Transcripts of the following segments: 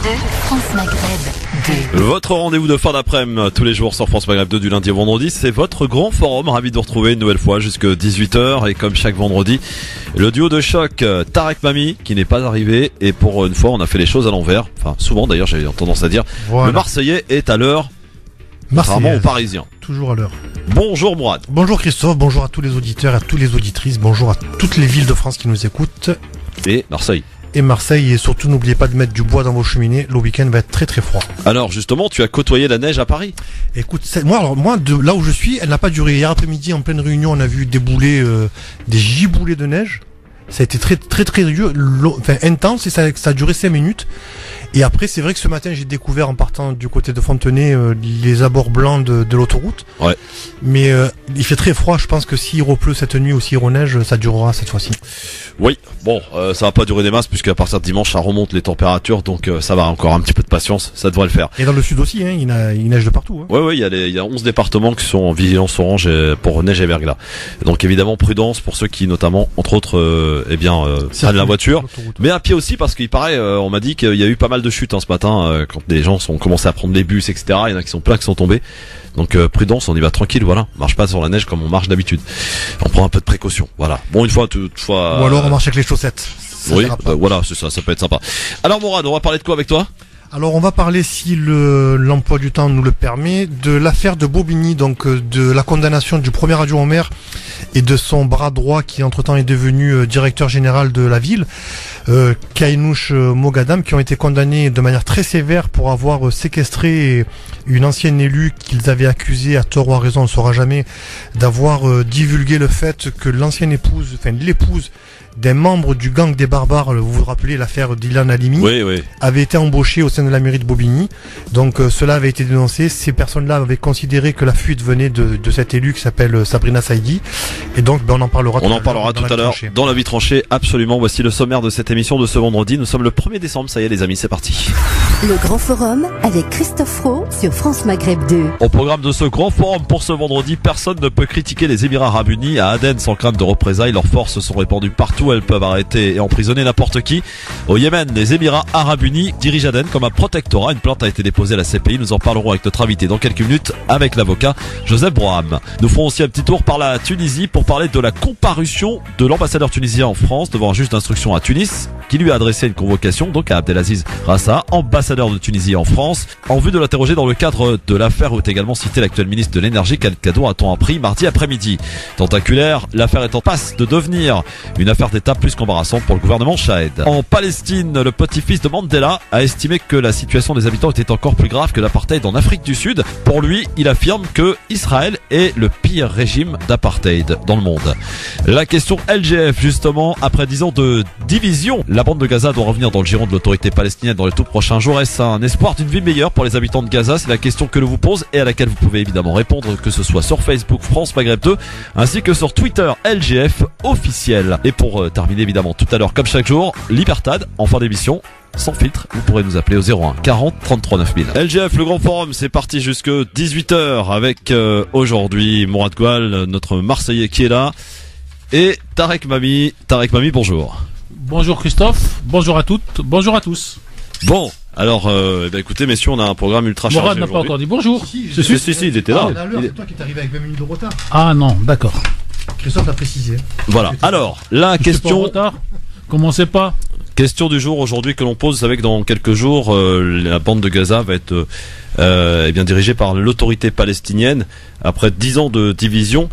2, France Maghreb 2. Votre rendez-vous de fin d'après-midi tous les jours sur France Maghreb 2 du lundi au vendredi, c'est votre grand forum. Ravi de vous retrouver une nouvelle fois jusqu'à 18h et comme chaque vendredi, le duo de choc Tarek Mami qui n'est pas arrivé et pour une fois on a fait les choses à l'envers. Enfin souvent d'ailleurs j'ai tendance à dire. Voilà. Le Marseillais est à l'heure, contrairement aux Parisiens. Toujours à l'heure. Bonjour Mourad. Bonjour Christophe, bonjour à tous les auditeurs et à toutes les auditrices, bonjour à toutes les villes de France qui nous écoutent. Et Marseille. Et Marseille, et surtout n'oubliez pas de mettre du bois dans vos cheminées, le week-end va être très très froid. Alors justement, tu as côtoyé la neige à Paris. Écoute, moi de là où je suis, elle n'a pas duré. Hier après-midi, en pleine réunion, on a vu débouler des giboulées de neige. Ça a été très dur, intense et ça a duré 5 minutes. Et après, c'est vrai que ce matin, j'ai découvert en partant du côté de Fontenay les abords blancs de l'autoroute. Ouais. Mais il fait très froid. Je pense que s'il repleut cette nuit ou s'il reneige, ça durera cette fois-ci. Oui, bon, ça va pas durer des masses puisqu'à partir de dimanche, ça remonte les températures, donc ça va encore un petit peu de patience, ça devrait le faire. Et dans le sud aussi, il neige de partout. Hein. Ouais, il y a 11 départements qui sont en vigilance orange pour neige et verglas. Donc évidemment prudence pour ceux qui notamment, entre autres, prennent la voiture, mais à pied aussi parce qu'il paraît, on m'a dit qu'il y a eu pas mal de chutes ce matin quand les gens ont commencé à prendre les bus, etc. Il y en a qui sont plein qui sont tombés. Donc prudence, on y va tranquille, voilà. On marche pas sur la neige comme on marche d'habitude. On prend un peu de précaution, voilà. Bon, une fois, toutefois. Ou alors on marche avec les chaussettes. Oui, voilà, c'est ça peut être sympa. Alors Mourad, on va parler de quoi avec toi ? Alors on va parler, si l'emploi du temps nous le permet, de l'affaire de Bobigny, donc de la condamnation du premier adjoint au maire et de son bras droit qui entre-temps est devenu directeur général de la ville, Kainouch Mogadam, qui ont été condamnés de manière très sévère pour avoir séquestré une ancienne élue qu'ils avaient accusée, à tort ou à raison, on ne saura jamais, d'avoir divulgué le fait que l'épouse d'un membre du gang des barbares, vous vous rappelez l'affaire d'Ilan Halimi, oui. avait été embauchée au sein de la mairie de Bobigny. Donc cela avait été dénoncé. Ces personnes-là avaient considéré que la fuite venait de cette élue qui s'appelle Sabrina Saïdi. Et donc on en parlera tout à l'heure dans la vie tranchée. Absolument. Voici le sommaire de cette émission de ce vendredi. Nous sommes le 1er décembre. Ça y est les amis, c'est parti. Le grand forum avec Christophe Roux sur France Maghreb 2. Au programme de ce grand forum pour ce vendredi, personne ne peut critiquer les Émirats Arabes Unis. À Aden, sans crainte de représailles, leurs forces sont répandues partout. Elles peuvent arrêter et emprisonner n'importe qui. Au Yémen, les Émirats Arabes Unis dirigent Aden comme un protectorat. Une plainte a été déposée à la CPI. Nous en parlerons avec notre invité dans quelques minutes avec l'avocat Joseph Broham. Nous ferons aussi un petit tour par la Tunisie pour parler de la comparution de l'ambassadeur tunisien en France devant un juge d'instruction à Tunis qui lui a adressé une convocation donc à Abdelaziz Rassa, ambassadeur de Tunisie en France, en vue de l'interroger dans le cadre de l'affaire où est également cité l'actuel ministre de l'énergie. Quel cadeau a-t-on appris mardi après-midi? Tentaculaire, l'affaire est en passe de devenir une affaire d'État plus qu'embarrassante pour le gouvernement Chahed. En Palestine, le petit-fils de Mandela a estimé que la situation des habitants était encore plus grave que l'apartheid en Afrique du Sud. Pour lui, il affirme que Israël est le pire régime d'apartheid dans le monde. La question LGF, justement, après 10 ans de division, la bande de Gaza doit revenir dans le giron de l'autorité palestinienne dans les tout prochains jours. Est-ce un espoir d'une vie meilleure pour les habitants de Gaza? C'est la question que l'on vous pose et à laquelle vous pouvez évidemment répondre, que ce soit sur Facebook France Maghreb 2 ainsi que sur Twitter LGF officiel. Et pour terminer évidemment tout à l'heure comme chaque jour, Libertad en fin d'émission. Sans filtre, vous pourrez nous appeler au 01 40 33 9000. LGF, le grand forum, c'est parti jusque 18h avec aujourd'hui Mourad Goual, notre Marseillais qui est là, et Tarek Mami. Tarek Mami, bonjour. Bonjour Christophe, bonjour à toutes, bonjour à tous. Bon, alors, écoutez messieurs, on a un programme ultra chargé. Mourad n'a pas encore dit bonjour. Si, il était là. C'est toi qui es arrivé avec 20 minutes de retard. Ah non, d'accord. Christophe l'a précisé. Voilà, alors, la question... Pas en retard. Commencez pas. Question du jour aujourd'hui que l'on pose, vous savez que dans quelques jours, la bande de Gaza va être dirigée par l'autorité palestinienne après 10 ans de division.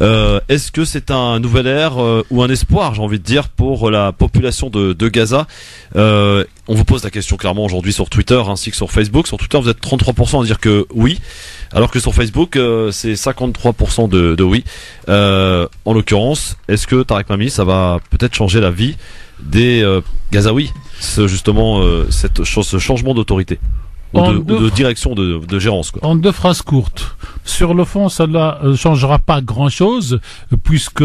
Est-ce que c'est un nouvel ère ou un espoir, j'ai envie de dire, pour la population de Gaza? On vous pose la question clairement aujourd'hui sur Twitter ainsi que sur Facebook. Sur Twitter, vous êtes 33% à dire que oui, alors que sur Facebook, c'est 53% de oui. En l'occurrence, est-ce que Tarek Mami, ça va peut-être changer la vie des Gazaouis, ce changement d'autorité? ou de direction de gérance, quoi. En 2 phrases courtes. Sur le fond, ça ne changera pas grand-chose, puisque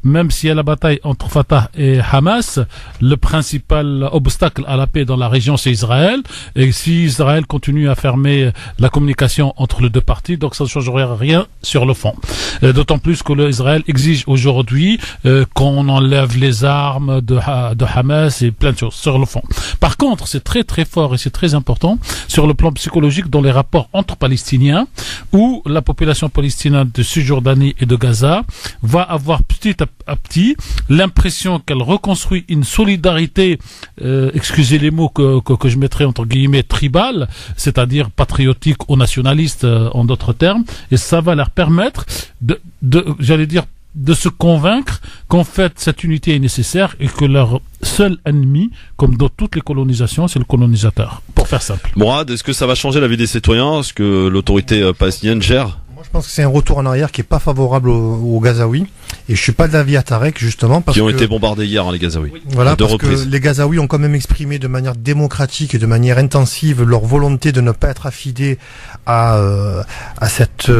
même s'il y a la bataille entre Fatah et Hamas, le principal obstacle à la paix dans la région, c'est Israël. Et si Israël continue à fermer la communication entre les 2 parties, donc ça ne changera rien sur le fond. D'autant plus que Israël exige aujourd'hui qu'on enlève les armes de Hamas et plein de choses sur le fond. Par contre, c'est très très fort et c'est très important sur le plan psychologique dans les rapports entre Palestiniens, où la population palestinienne de Cisjordanie et de Gaza va avoir petit à petit l'impression qu'elle reconstruit une solidarité, excusez les mots que je mettrai entre guillemets tribale, c'est-à-dire patriotique ou nationaliste en d'autres termes, et ça va leur permettre de se convaincre qu'en fait cette unité est nécessaire et que leur seul ennemi, comme dans toutes les colonisations, c'est le colonisateur, pour faire simple. Mourad, est-ce que ça va changer la vie des citoyens? Est-ce que l'autorité palestinienne gère? Moi, je pense que c'est un retour en arrière qui est pas favorable aux Gazaouis. Et je suis pas d'avis à Tarek, justement, parce qui ont été bombardés hier, hein, les Gazaouis. Oui. Voilà, parce que les Gazaouis ont quand même exprimé de manière démocratique et de manière intensive leur volonté de ne pas être affidés à cette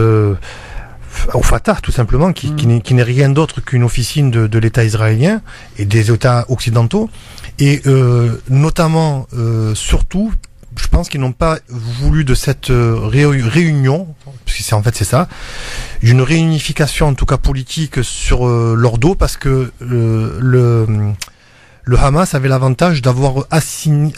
au Fatah, tout simplement, qui n'est rien d'autre qu'une officine de l'État israélien et des États occidentaux. Et notamment, surtout, je pense qu'ils n'ont pas voulu de cette réunion, parce que c'est ça, une réunification en tout cas politique sur leur dos, parce que le Hamas avait l'avantage d'avoir assaini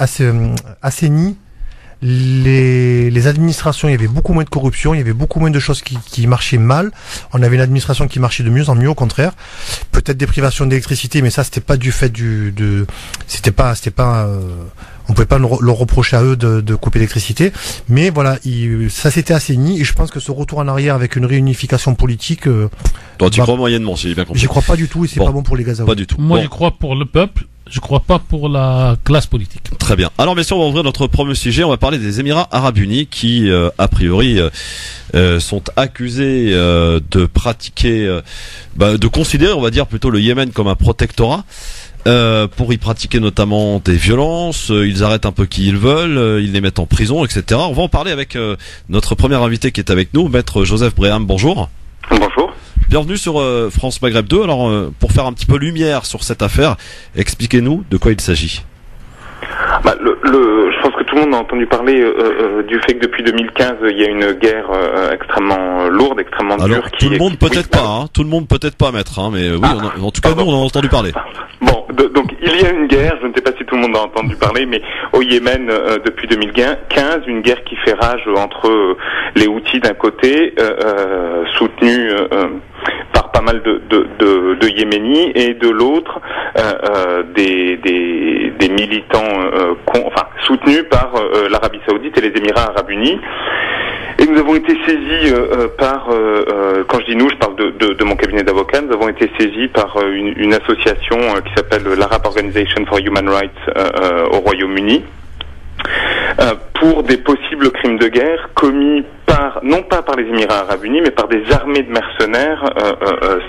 les administrations. Il y avait beaucoup moins de corruption, il y avait beaucoup moins de choses qui marchaient mal. On avait une administration qui marchait de mieux en mieux, au contraire. Peut-être des privations d'électricité, mais ça c'était pas du fait on pouvait pas leur reprocher à eux de couper l'électricité. Mais voilà, ça s'était assaini, et je pense que ce retour en arrière avec une réunification politique, toi tu crois moyennement, si j'ai bien compris. J'y crois pas du tout, et c'est pas bon pour les Gazaouis. Pas du tout. Moi j'y crois pour le peuple. Je crois pas pour la classe politique. Très bien. Alors bien sûr, on va ouvrir notre premier sujet. On va parler des Émirats Arabes Unis qui, a priori, sont accusés de pratiquer, de considérer, on va dire plutôt le Yémen comme un protectorat. Pour y pratiquer notamment des violences, ils arrêtent un peu qui ils veulent, ils les mettent en prison, etc. On va en parler avec notre premier invité qui est avec nous, maître Joseph Breham. Bonjour. Bonjour. Bienvenue sur France Maghreb 2. Alors, pour faire un petit peu lumière sur cette affaire, expliquez-nous de quoi il s'agit. Je pense que tout le monde a entendu parler du fait que depuis 2015, il y a une guerre extrêmement lourde, extrêmement dure. Alors, tout le monde peut-être pas, hein. Tout le monde peut-être pas, maître, hein, mais oui, en tout cas, nous, on en a entendu parler. Bon, donc il y a une guerre, je ne sais pas si tout le monde a entendu parler, mais au Yémen, depuis 2015, une guerre qui fait rage entre les Houthis d'un côté, soutenus par pas mal de Yéménis, et de l'autre des militants soutenus par l'Arabie Saoudite et les Émirats Arabes Unis. Et nous avons été saisis quand je dis nous, je parle de mon cabinet d'avocats, nous avons été saisis par une association qui s'appelle l'Arab Organization for Human Rights au Royaume-Uni, pour des possibles crimes de guerre commis non pas par les Émirats Arabes Unis, mais par des armées de mercenaires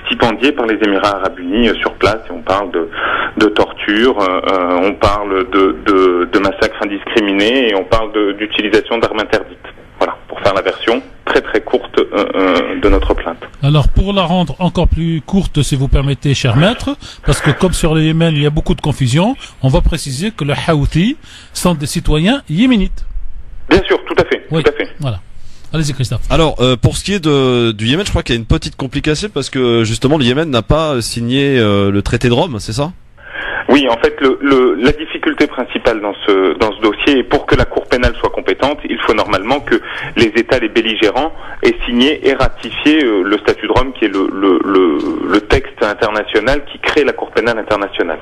stipendiés par les Émirats Arabes Unis sur place. Et on parle de torture, on parle de massacres indiscriminés, et on parle d'utilisation d'armes interdites. Voilà, pour faire la version très très courte de notre plainte. Alors, pour la rendre encore plus courte, si vous permettez, cher maître, parce que comme sur le Yémen, il y a beaucoup de confusion, on va préciser que les Houthis sont des citoyens yéménites. Bien sûr, tout à fait. Oui, tout à fait. Voilà. Allez-y, Christophe. Alors, pour ce qui est du Yémen, je crois qu'il y a une petite complication, parce que justement, le Yémen n'a pas signé le traité de Rome, c'est ça ? Oui, en fait, la difficulté principale dans ce dossier, et pour que la Cour pénale soit compétente, il faut normalement que les États, les belligérants, aient signé et ratifié le statut de Rome, qui est le texte international qui crée la Cour pénale internationale.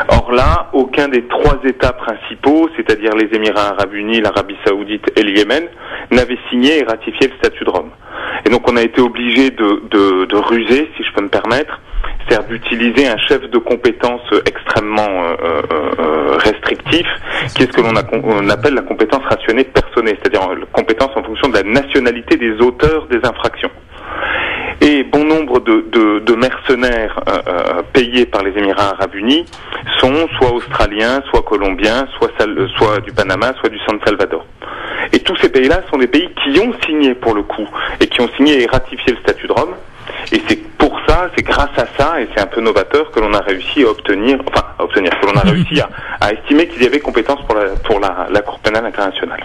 Or là, aucun des 3 États principaux, c'est-à-dire les Émirats Arabes Unis, l'Arabie Saoudite et le Yémen, n'avait signé et ratifié le statut de Rome. Et donc on a été obligé de ruser, si je peux me permettre, c'est-à-dire d'utiliser un chef de compétence extrêmement restrictif, qui est ce que l'on appelle la compétence rationnée personnée, c'est-à-dire la compétence en fonction de la nationalité des auteurs des infractions. Et bon nombre de mercenaires payés par les Émirats Arabes Unis sont soit australiens, soit colombiens, soit du Panama, soit du San Salvador. Et tous ces pays-là sont des pays qui ont signé pour le coup, et qui ont signé et ratifié le statut de Rome. Et c'est pour ça, c'est grâce à ça, et c'est un peu novateur, que l'on a réussi que l'on a réussi à estimer qu'il y avait compétence pour la Cour pénale internationale.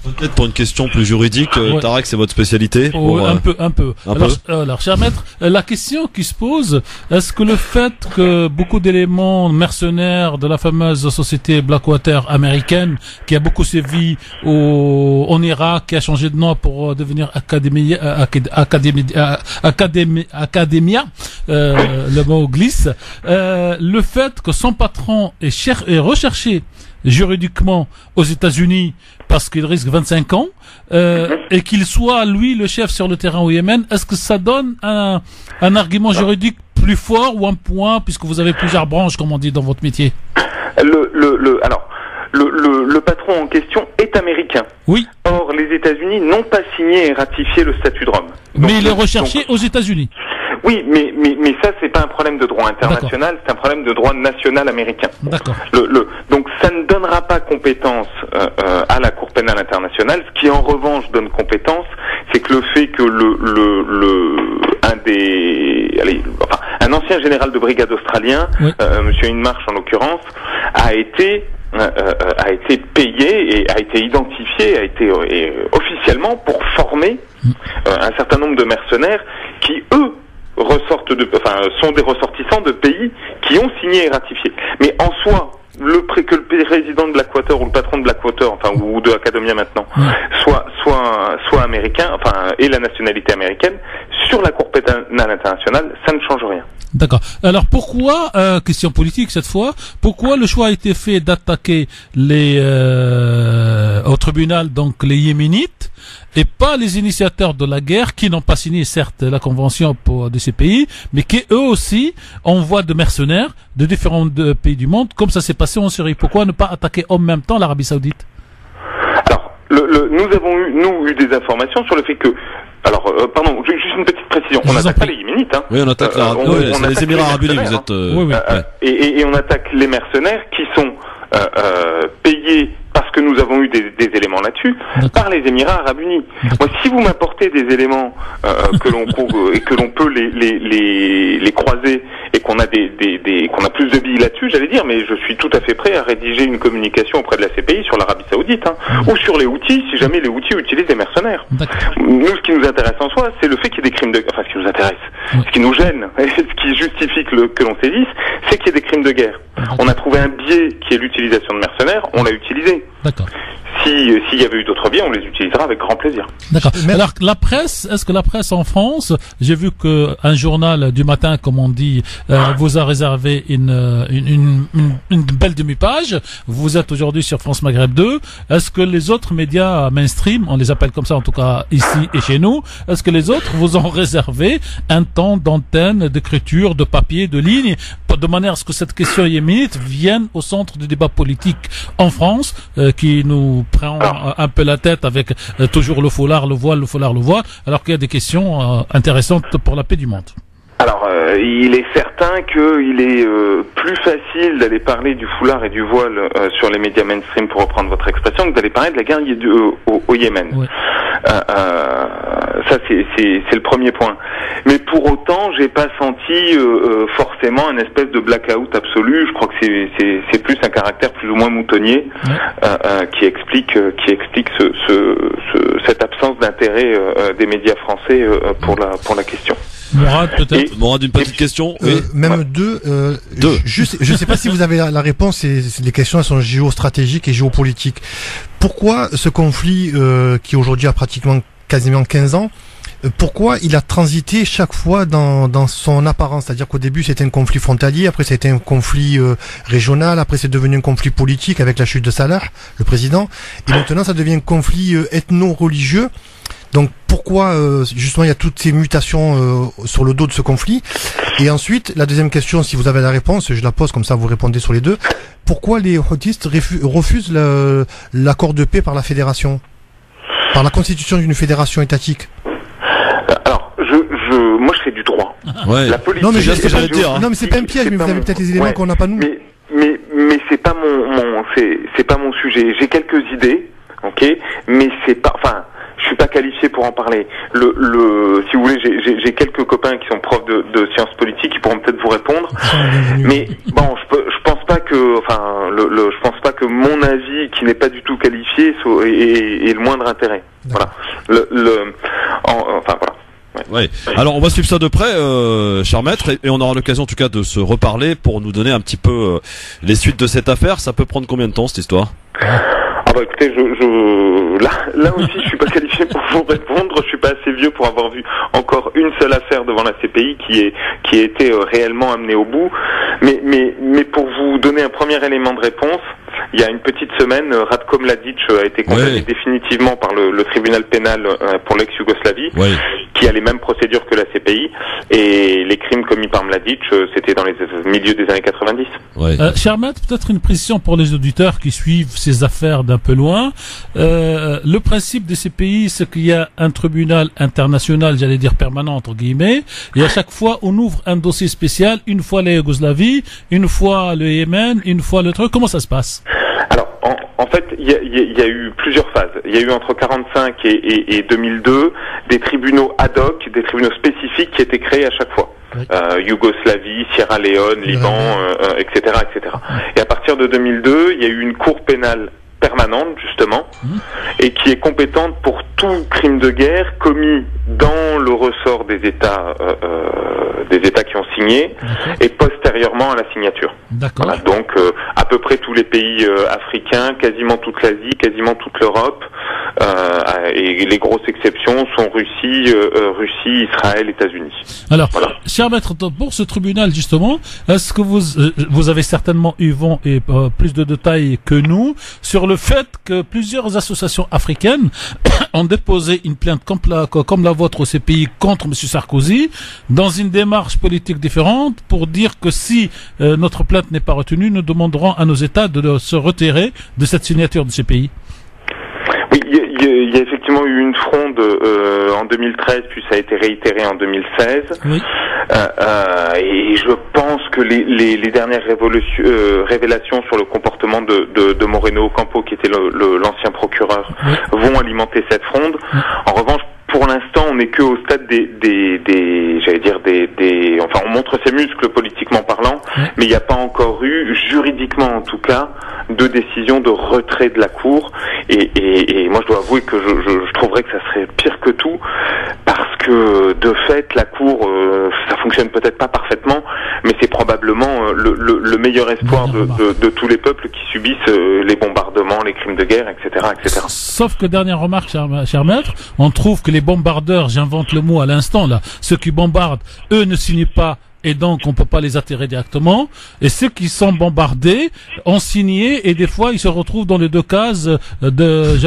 Peut-être pour une question plus juridique, Tarek, c'est votre spécialité. Un peu. Alors, cher maître, la question qui se pose, est-ce que le fait que beaucoup d'éléments mercenaires de la fameuse société Blackwater américaine, qui a beaucoup sévi en Irak, qui a changé de nom pour devenir Academia, le mot glisse, le fait que son patron est recherché juridiquement aux États-Unis parce qu'il risque 25 ans et qu'il soit lui le chef sur le terrain au Yémen, est-ce que ça donne un argument juridique plus fort ou un point, puisque vous avez plusieurs branches, comme on dit dans votre métier? Le patron en question est américain. Oui. Or, les États-Unis n'ont pas signé et ratifié le statut de Rome. Mais il est recherché aux États-Unis. Oui, mais ça, c'est pas un problème de droit international, c'est un problème de droit national américain. D'accord. Donc ça ne donnera pas compétence à la Cour pénale internationale. Ce qui en revanche donne compétence, c'est que le fait que un ancien général de brigade australien, oui. Monsieur Inmarsh en l'occurrence, a été payé et a été identifié, officiellement pour former un certain nombre de mercenaires qui, eux, sont des ressortissants de pays qui ont signé et ratifié. Mais en soi, que le président de Blackwater ou le patron de Blackwater, ou de Academia maintenant, soit américain, et la nationalité américaine, sur la Cour pénale internationale, ça ne change rien. D'accord. Alors pourquoi, question politique cette fois, pourquoi le choix a été fait d'attaquer au tribunal, donc les Yéménites, et pas les initiateurs de la guerre qui n'ont pas signé certes la convention de ces pays, mais qui eux aussi envoient de mercenaires de différents pays du monde, comme ça s'est passé en Syrie? Pourquoi ne pas attaquer en même temps l'Arabie Saoudite? Alors, nous avons eu des informations sur le fait que, juste une petite précision. On n'attaque pas les Yéménites, hein. Oui, on attaque les Émirats Arabes Unis. Vous êtes. Et on attaque les mercenaires qui sont payés, parce que nous avons eu des éléments là-dessus, par les Émirats Arabes Unis. Moi, si vous m'apportez des éléments que l'on peut les croiser et qu'on a qu'on a plus de billes là-dessus, j'allais dire, mais je suis tout à fait prêt à rédiger une communication auprès de la CPI sur l'Arabie Saoudite, ou sur les Houthis, si jamais les Houthis utilisent des mercenaires. Nous, ce qui nous intéresse en soi, c'est le fait qu'il y ait des crimes ce qui nous intéresse, ce qui nous gêne, ce qui justifie que l'on saisisse, c'est qu'il y ait des crimes de guerre. On a trouvé un biais qui est l'utilisation de mercenaires, on l'a utilisé. D'accord. S'il y avait eu d'autres biais, on les utilisera avec grand plaisir. D'accord. Alors, la presse, est-ce que la presse en France, j'ai vu que un journal du matin, comme on dit, vous a réservé une belle demi-page. Vous êtes aujourd'hui sur France Maghreb 2. Est-ce que les autres médias mainstream, on les appelle comme ça en tout cas ici et chez nous, est-ce que les autres vous ont réservé un temps d'antenne, d'écriture, de papier, de ligne, de manière à ce que cette question yéménite vienne au centre du débat politique en France, qui nous prend un peu la tête avec toujours le foulard, le voile, alors qu'il y a des questions intéressantes pour la paix du monde? Alors, il est certain qu'il est plus facile d'aller parler du foulard et du voile sur les médias mainstream, pour reprendre votre expression, que d'aller parler de la guerre au Yémen. Oui. Ça, c'est le premier point. Mais pour autant, j'ai pas senti forcément une espèce de blackout absolu. Je crois que c'est plus un caractère plus ou moins moutonnier qui explique cette absence d'intérêt des médias français pour la question. Mourad, peut-être. Mourad, une petite question. Même deux. Juste, je ne sais pas si vous avez la réponse. Les questions, elles sont géostratégiques et géopolitiques. Pourquoi ce conflit qui aujourd'hui a quasiment 15 ans, pourquoi il a transité chaque fois dans son apparence? C'est-à-dire qu'au début c'était un conflit frontalier, après c'était un conflit régional, après c'est devenu un conflit politique avec la chute de Salah, le président, et maintenant ça devient un conflit ethno-religieux. Donc pourquoi justement il y a toutes ces mutations sur le dos de ce conflit? Et ensuite, la deuxième question, si vous avez la réponse, je la pose comme ça vous répondez sur les deux. Pourquoi les Houthis refusent l'accord de paix par la fédération, par la constitution d'une fédération étatique? Alors, moi je fais du droit. Ouais. La politique. Non mais non mais c'est pas un piège, mais vous avez peut-être les éléments qu'on n'a pas nous. Mais c'est pas mon sujet. J'ai quelques idées. Donc ok, mais c'est pas, enfin, je suis pas qualifié pour en parler. Si vous voulez, j'ai quelques copains qui sont profs de sciences politiques qui pourront peut-être vous répondre. Mais bon, je pense pas que, enfin, je pense pas que mon avis, qui n'est pas du tout qualifié, ait le moindre intérêt. Voilà. Enfin voilà. Ouais. Alors on va suivre ça de près, cher maître, et on aura l'occasion en tout cas de se reparler pour nous donner un petit peu les suites de cette affaire. Ça peut prendre combien de temps cette histoire? Ah bah écoutez, là aussi je suis pas qualifié pour vous répondre. Je suis pas assez vieux pour avoir vu encore une seule affaire devant la CPI qui a été réellement amenée au bout. Mais pour vous donner un premier élément de réponse, il y a une petite semaine, Ratko Mladic a été condamné définitivement par le tribunal pénal pour l'ex-Yougoslavie, qui a les mêmes procédures que la CPI, et les crimes commis par Mladic, c'était dans les milieux des années 90. Cher maître, peut-être une précision pour les auditeurs qui suivent ces affaires d'un peu loin. Le principe des CPI, c'est qu'il y a un tribunal international, j'allais dire permanent entre guillemets, et à chaque fois on ouvre un dossier spécial, une fois la Yougoslavie, une fois le Yémen, une fois le truc. Comment ça se passe? Alors, en fait, il y a eu plusieurs phases. Il y a eu entre 45 et 2002 des tribunaux ad hoc, des tribunaux spécifiques qui étaient créés à chaque fois. Yougoslavie, Sierra Leone, Liban, etc., etc. Et à partir de 2002, il y a eu une cour pénale permanente, justement, et qui est compétente pour tout crime de guerre commis dans le ressort des États qui ont signé, et postérieurement à la signature. D'accord. Voilà, donc à peu près tous les pays africains, quasiment toute l'Asie, quasiment toute l'Europe, et les grosses exceptions sont Russie, Israël, États-Unis. Alors, cher maître, pour ce tribunal justement, est-ce que vous avez certainement eu vent et plus de détails que nous sur le fait que plusieurs associations africaines ont déposé une plainte comme la vôtre au CPI contre M. Sarkozy, dans une démarche politique différente, pour dire que si notre plainte n'est pas retenue, nous demanderons à nos États de se retirer de cette signature de CPI. Oui, il y a effectivement eu une fronde en 2013, puis ça a été réitéré en 2016. Oui. Et je pense que les dernières révélations sur le comportement de Moreno Ocampo, qui était l'ancien procureur, vont alimenter cette fronde. En revanche, pour l'instant, on n'est que au stade enfin, on montre ses muscles politiquement parlant, mais il n'y a pas encore eu, juridiquement en tout cas, de décision de retrait de la Cour. Et moi, je dois avouer que je trouverais que ça serait pire que tout, parce que de fait, la Cour, ça fonctionne peut-être pas parfaitement, mais c'est probablement le meilleur espoir de tous les peuples qui subissent les bombardements, les crimes de guerre, etc., etc. Sauf que, dernière remarque, cher maître, on trouve que les bombardeurs, j'invente le mot à l'instant là, ceux qui bombardent, eux ne signent pas, et donc on peut pas les atterrer directement, et ceux qui sont bombardés ont signé, et des fois ils se retrouvent dans les deux cases de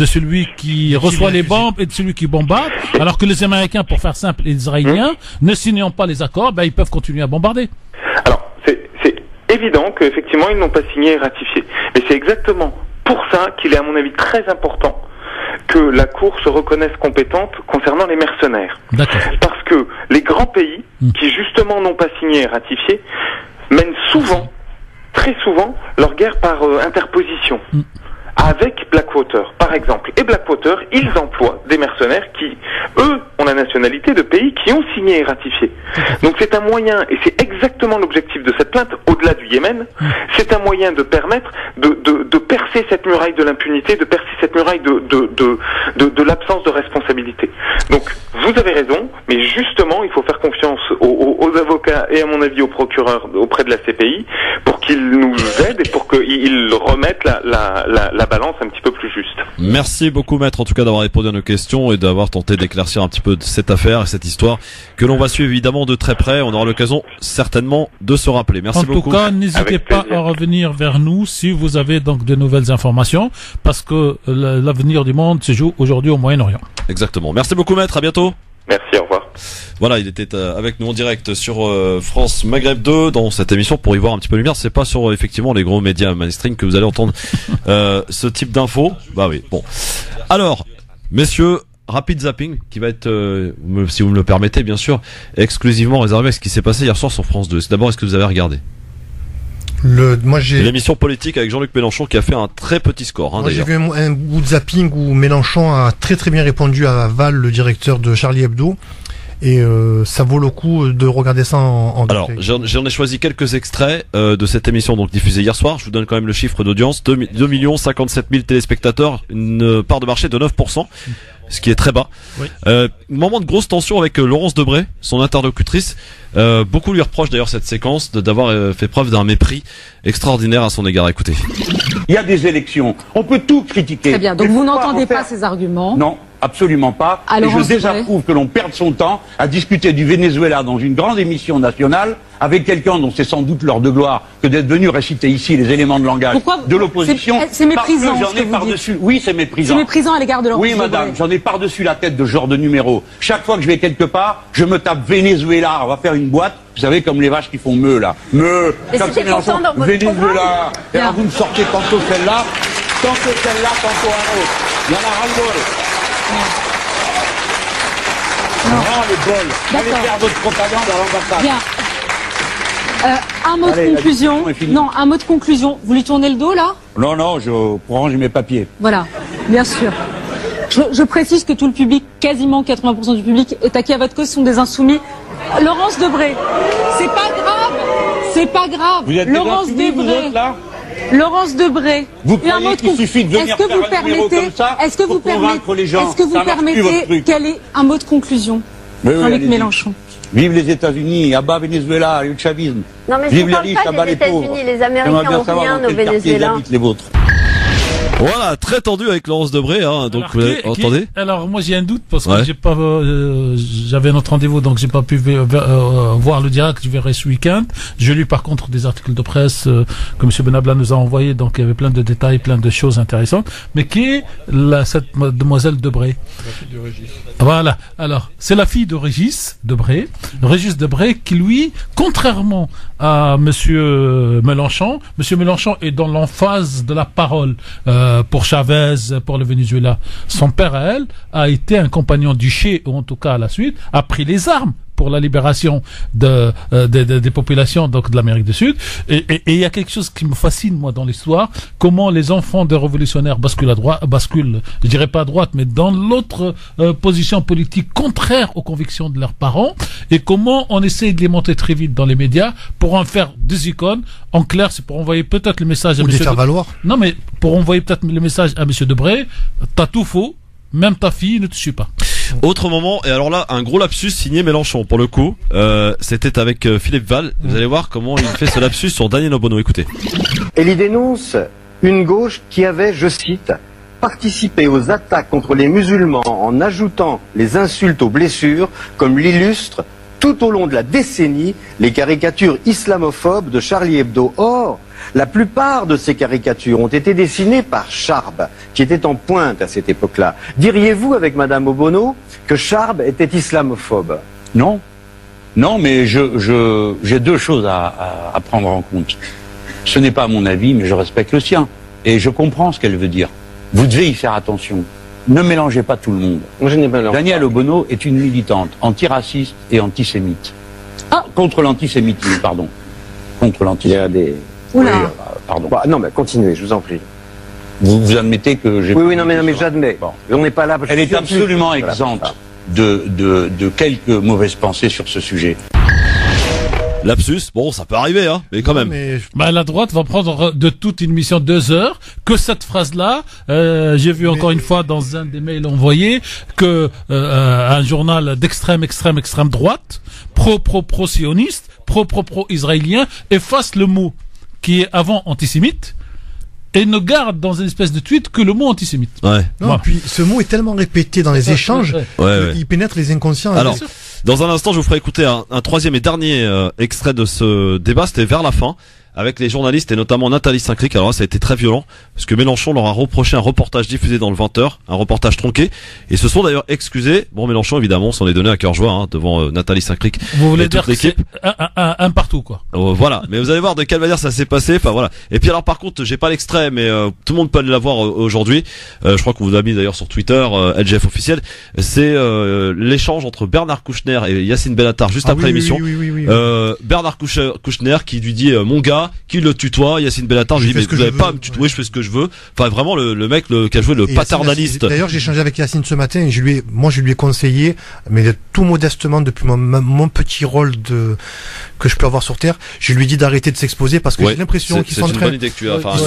celui qui reçoit les bombes et de celui qui bombarde, alors que les Américains, pour faire simple, et les Israéliens, ne signant pas les accords, ils peuvent continuer à bombarder. Alors, c'est évident qu'effectivement ils n'ont pas signé et ratifié, mais c'est exactement pour ça qu'il est à mon avis très important que la Cour se reconnaisse compétente concernant les mercenaires. Parce que les grands pays, qui justement n'ont pas signé et ratifié, mènent souvent, très souvent, leur guerre par interposition. Avec Blackwater, par exemple. Et Blackwater, ils emploient des mercenaires qui, eux, ont la nationalité de pays qui ont signé et ratifié. Donc c'est un moyen, et c'est exactement l'objectif de cette plainte, au-delà du Yémen, c'est un moyen de permettre de percer cette muraille de l'impunité, de percer cette muraille de l'absence de responsabilité. Donc, vous avez raison, mais justement, il faut faire confiance aux avocats et à mon avis aux procureurs auprès de la CPI pour qu'ils nous aident et pour qu'ils remettent la balance un petit peu plus juste. Merci beaucoup maître en tout cas d'avoir répondu à nos questions et d'avoir tenté d'éclaircir un petit peu cette affaire et cette histoire que l'on va suivre évidemment de très près. On aura l'occasion certainement de se rappeler. Merci beaucoup. En tout cas, n'hésitez pas à revenir vers nous si vous avez donc de nouvelles informations, parce que l'avenir du monde se joue aujourd'hui au Moyen-Orient. Exactement. Merci beaucoup maître, à bientôt. Merci, au revoir. Voilà, il était avec nous en direct sur France Maghreb 2 dans cette émission pour y voir un petit peu de lumière. C'est pas sur effectivement les gros médias mainstream que vous allez entendre ce type d'infos. Bah oui, bon. Alors, messieurs, rapide zapping qui va être, si vous me le permettez bien sûr, exclusivement réservé à ce qui s'est passé hier soir sur France 2. C'est d'abord, est-ce que vous avez regardé ? Moi j'ai L'émission politique avec Jean-Luc Mélenchon qui a fait un très petit score. Moi, j'ai d'ailleurs. vu un bout de zapping où Mélenchon a très très bien répondu à Val, le directeur de Charlie Hebdo. Et ça vaut le coup de regarder ça en Alors, détail. j'en ai choisi quelques extraits de cette émission donc diffusée hier soir. Je vous donne quand même le chiffre d'audience. 2 57 000 téléspectateurs, une part de marché de 9%, ce qui est très bas. Oui. Moment de grosse tension avec Laurence Debré, son interlocutrice. Beaucoup lui reprochent d'ailleurs cette séquence d'avoir fait preuve d'un mépris extraordinaire à son égard. Écoutez. Il y a des élections, on peut tout critiquer. Très bien, donc Mais vous faut n'entendez en faire- pas ces arguments. Non, absolument pas. Alors, Et je on se désapprouve que l'on perde son temps à discuter du Venezuela dans une grande émission nationale avec quelqu'un dont c'est sans doute l'heure de gloire que d'être venu réciter ici les éléments de langage Pourquoi de l'opposition. c'est méprisant, Parce que ce j'en que ai vous par-dessus. Oui, c'est méprisant. C'est méprisant à l'égard de Laurence Oui, Debré. madame, j'en ai par-dessus la tête de ce genre de numéro. Chaque fois que je vais quelque part, je me tape Venezuela. On va faire une boîte, vous savez, comme les vaches qui font meuh, là. Meuh. Et Comme c'était c'est Mélenchon, pourtant dans votre Venezuela. programme. Et alors Bien. vous me sortez tantôt celle-là, tantôt un autre. Il y en a ras-le-bol. Non, les bols. Allez D'accord. faire votre propagande à l'ambassade. Bien. Un mot Allez, de la conclusion. discussion est finie. Non, un mot de conclusion. Vous lui tournez le dos, là? Non, non, pour ranger mes papiers. Voilà, bien sûr. Je précise que tout le public, quasiment 80% du public, est acquis à votre cause, sont des insoumis. Laurence Debré, c'est pas grave, c'est pas grave. Vous êtes Laurence des insoumis, vous Debré, autres, là? Laurence Debré. Vous Et un croyez mot de qu'il suffit de venir Est-ce que faire vous un numéro permettez, comme ça est-ce que pour vous convaincre permettez, les gens? est-ce que vous Ça marche plus, votre permettez truc. quel est un mot de conclusion, Oui, oui, Jean-Luc allez-y. Mélenchon? Vive les États-Unis, à bas Venezuela, le chavisme. Non, mais je Vive ne les parle riches, pas à bas des les pauvres. États-Unis. Les J'aimerais Américains bien ont savoir rien dans aux quel quartier ils Vénézuéliens. habitent les vôtres. Voilà, très tendu avec Laurence Debré. Donc Alors, vous entendez. Alors moi j'ai un doute parce que Ouais. j'ai pas, j'avais un autre rendez-vous donc j'ai pas pu voir le direct. Je verrai ce week-end. J'ai lu par contre des articles de presse que M. Benabla nous a envoyés, donc il y avait plein de détails, plein de choses intéressantes. Mais qui est cette mademoiselle Debré? Voilà. Alors c'est la fille de Régis Debré, qui lui, contrairement à Monsieur Mélenchon est dans l'emphase de la parole pour Chavez, pour le Venezuela. Son père, à elle, a été un compagnon du Che, ou en tout cas à la suite, a pris les armes pour la libération des populations donc de l'Amérique du Sud. Et il y a quelque chose qui me fascine, moi, dans l'histoire, comment les enfants de révolutionnaires basculent, je dirais pas à droite, mais dans l'autre position politique contraire aux convictions de leurs parents, et comment on essaie de les monter très vite dans les médias pour en faire des icônes. En clair, c'est pour envoyer peut-être le message à Ou les monsieur faire valoir. Non, mais pour envoyer peut-être le message à monsieur Debré, t'as tout faux, même ta fille ne te suit pas. Autre moment, et alors là, un gros lapsus signé Mélenchon pour le coup. C'était avec Philippe Val. Vous allez voir comment il fait ce lapsus sur Daniel Obono. Écoutez. Et il dénonce une gauche qui avait, je cite, participé aux attaques contre les musulmans en ajoutant les insultes aux blessures, comme l'illustrent tout au long de la décennie les caricatures islamophobes de Charlie Hebdo. Or, la plupart de ces caricatures ont été dessinées par Charb, qui était en pointe à cette époque-là. Diriez-vous avec Madame Obono que Charb était islamophobe? Non. Non, mais j'ai deux choses à prendre en compte. Ce n'est pas mon avis, mais je respecte le sien. Et je comprends ce qu'elle veut dire. Vous devez y faire attention. Ne mélangez pas tout le monde. Je n'ai pas l'air. Danielle Obono est une militante antiraciste et antisémite. Ah. Contre l'antisémitisme, pardon. Contre Il y a l'antisémitisme. des... Oula. Oui, pardon. Bah, non, mais continuez, je vous en prie. Vous admettez que j'ai... Oui, non, mais j'admets. Bon. On n'est pas là... Elle est absolument Voilà. exempte de quelques mauvaises pensées sur ce sujet. Lapsus, bon, ça peut arriver, hein, mais quand même. Mais Bah, la droite va prendre de toute une mission 2 heures que cette phrase-là. J'ai vu encore une fois dans un des mails envoyés que un journal d'extrême droite, pro-sioniste, pro-israélien, efface le mot qui est avant antisémite et ne garde dans une espèce de tweet que le mot antisémite. Ouais. non, Voilà. puis ce mot est tellement répété dans les échanges, Ouais. il pénètre les inconscients. Alors, dans un instant, je vous ferai écouter un troisième et dernier extrait de ce débat. C'était vers la fin, avec les journalistes et notamment Nathalie Saint-Cric. Alors là, ça a été très violent, parce que Mélenchon leur a reproché un reportage diffusé dans le 20h, un reportage tronqué, et se sont d'ailleurs excusés. Bon, Mélenchon, évidemment, s'en est donné à cœur joie, hein, devant Nathalie Saint-Cric. Vous voulez et toute dire que c'est l'équipe. un partout, quoi. Voilà, mais vous allez voir de quelle manière ça s'est passé. Enfin voilà. Et puis alors par contre, j'ai pas l'extrait, mais tout le monde peut aller la voir aujourd'hui. Je crois qu'on vous a mis d'ailleurs sur Twitter, LGF officiel. C'est l'échange entre Bernard Kouchner et Yacine Bellatar juste après l'émission. Oui. Bernard Kouchner qui lui dit mon gars, gars qui le tutoie. Yacine Bellatar, je lui dis, mais vous n'avez pas à me tutoyer, je fais ce que je veux. Enfin, vraiment, le mec qui a joué le paternaliste. D'ailleurs, j'ai échangé avec Yacine ce matin et je lui ai conseillé, mais tout modestement, depuis mon petit rôle que je peux avoir sur Terre, je lui ai dit d'arrêter de s'exposer parce que j'ai l'impression qu'ils sont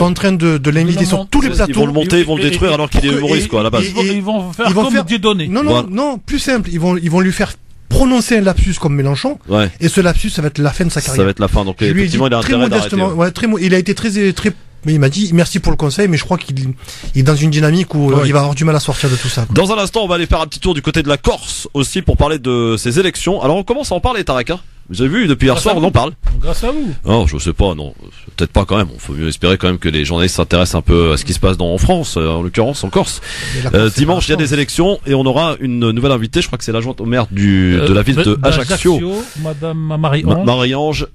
en train de l'inviter sur tous les plateaux. Ils vont le monter, ils vont le détruire alors qu'il est humoriste, quoi, à la base. Ils vont faire comme Dieudonné. Non, plus simple. Ils vont lui faire prononcer un lapsus comme Mélenchon. Ouais. Et ce lapsus, ça va être la fin de sa carrière. Ça va être la fin. Donc, effectivement, il a intérêt d'arrêter. Il a été très, mais il m'a dit merci pour le conseil, mais je crois qu'il est dans une dynamique où il va avoir du mal à sortir de tout ça. Dans un instant, on va aller faire un petit tour du côté de la Corse aussi pour parler de ces élections. Alors, on commence à en parler, Tarek. Vous avez vu, depuis hier soir, on en parle. Grâce à vous. Non, je sais pas, non. Peut-être pas quand même. Il faut mieux espérer quand même que les journalistes s'intéressent un peu à ce qui se passe en France, en l'occurrence en Corse. Dimanche, il y a des élections et on aura une nouvelle invitée. Je crois que c'est l'adjointe au maire de la ville de Ajaccio. Madame Marie-Ange. Marie-Ange.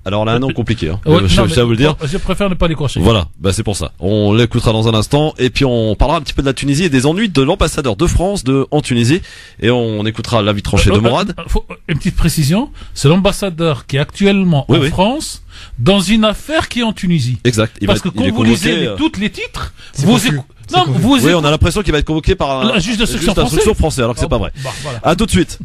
Alors là, un nom compliqué, je vais vous le dire. Je préfère ne pas l'écorcher. Voilà, c'est pour ça. On l'écoutera dans un instant et puis on parlera un petit peu de la Tunisie et des ennuis de l'ambassadeur de France en Tunisie et on écoutera l'avis tranché de Mourad. Une petite précision, c'est l'ambassadeur qui est actuellement en France dans une affaire qui est en Tunisie. Exact. Parce que quand vous lisez tous les titres, on a l'impression qu'il va être convoqué par un juge d'instruction français alors que c'est pas vrai. Voilà. À tout de suite.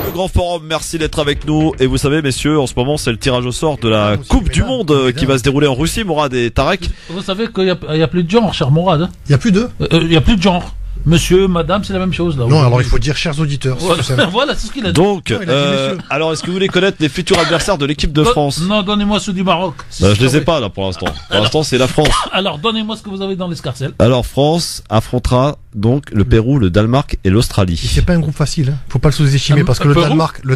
Le grand forum, merci d'être avec nous. Et vous savez, messieurs, en ce moment, c'est le tirage au sort de la Coupe du Monde qui va se dérouler en Russie. Mourad et Tarek. Vous savez qu'il y a plus de genre, cher Mourad. Il y a plus de. Il y a plus de genre. Monsieur, madame, c'est la même chose là. Non, alors il faut dire chers auditeurs. Voilà, c'est ce qu'il a dit. Donc, alors est-ce que vous voulez connaître les futurs adversaires de l'équipe de France? Non, donnez-moi ceux du Maroc. Je les ai pas là pour l'instant. Pour l'instant, c'est la France. Alors, donnez-moi ce que vous avez dans l'escarcelle. Alors, France affrontera donc le Pérou, le Danemark et l'Australie. C'est pas un groupe facile, Faut pas le sous-estimer parce que le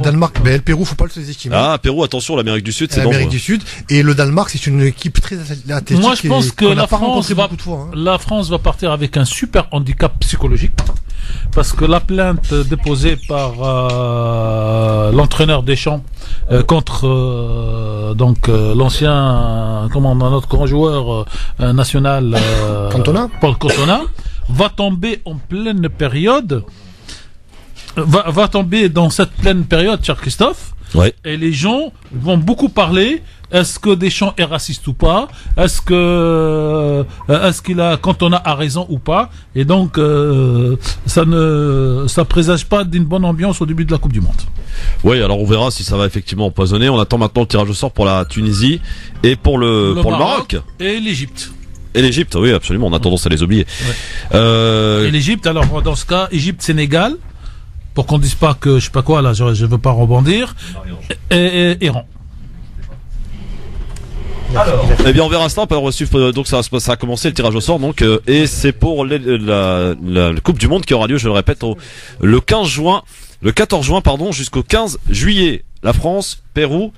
Danemark, le Pérou, faut pas le sous-estimer. Ah, Pérou, attention, l'Amérique du Sud, c'est dangereux. L'Amérique du Sud et le Danemark, c'est une équipe très athlétique. Moi, je pense que la France va partir avec un super handicap psychologique. Parce que la plainte déposée par l'entraîneur Deschamps contre l'ancien notre grand joueur national Paul Cantona va tomber en pleine période va tomber dans cette pleine période, cher Christophe. Ouais. Et les gens vont beaucoup parler. Est-ce que Deschamps est raciste ou pas? Est-ce qu'il a Cantona a raison ou pas? Et donc ça présage pas d'une bonne ambiance au début de la Coupe du Monde. Oui, alors on verra si ça va effectivement empoisonner. On attend maintenant le tirage au sort pour la Tunisie et pour le Maroc et l'Égypte. Et l'Égypte, oui, absolument. On a tendance à les oublier. Ouais. Et l'Égypte, alors dans ce cas, Égypte-Sénégal, pour qu'on dise pas que je sais pas quoi là, je veux pas rebondir. Et Iran. Alors, eh bien on verra ça. Donc ça a commencé le tirage au sort donc et c'est pour la Coupe du Monde qui aura lieu, je le répète, le 14 juin jusqu'au 15 juillet. La France, Pérou,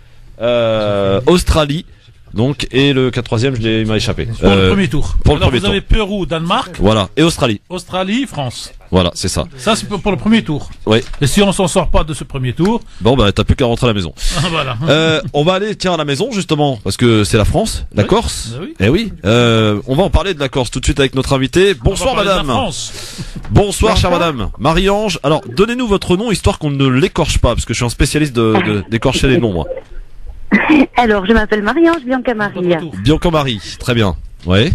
Australie. Donc et le 4e, il m'a échappé. Pour le premier tour. Vous avez Pérou, Danemark. Voilà, et Australie. Australie, France. Voilà, c'est ça. Ça c'est pour le premier tour. Oui. Et si on s'en sort pas de ce premier tour, t'as plus qu'à rentrer à la maison. Voilà. On va aller à la maison justement parce que c'est la France, la Corse. Oui. Eh oui. On va en parler de la Corse tout de suite avec notre invité. Bonsoir madame. Bonsoir chère madame. Marie-Ange. Alors, donnez-nous votre nom histoire qu'on ne l'écorche pas parce que je suis un spécialiste d'écorcher les noms moi. Alors, je m'appelle Marie-Ange Bianca-Marie. Bianca-Marie, très bien. Ouais.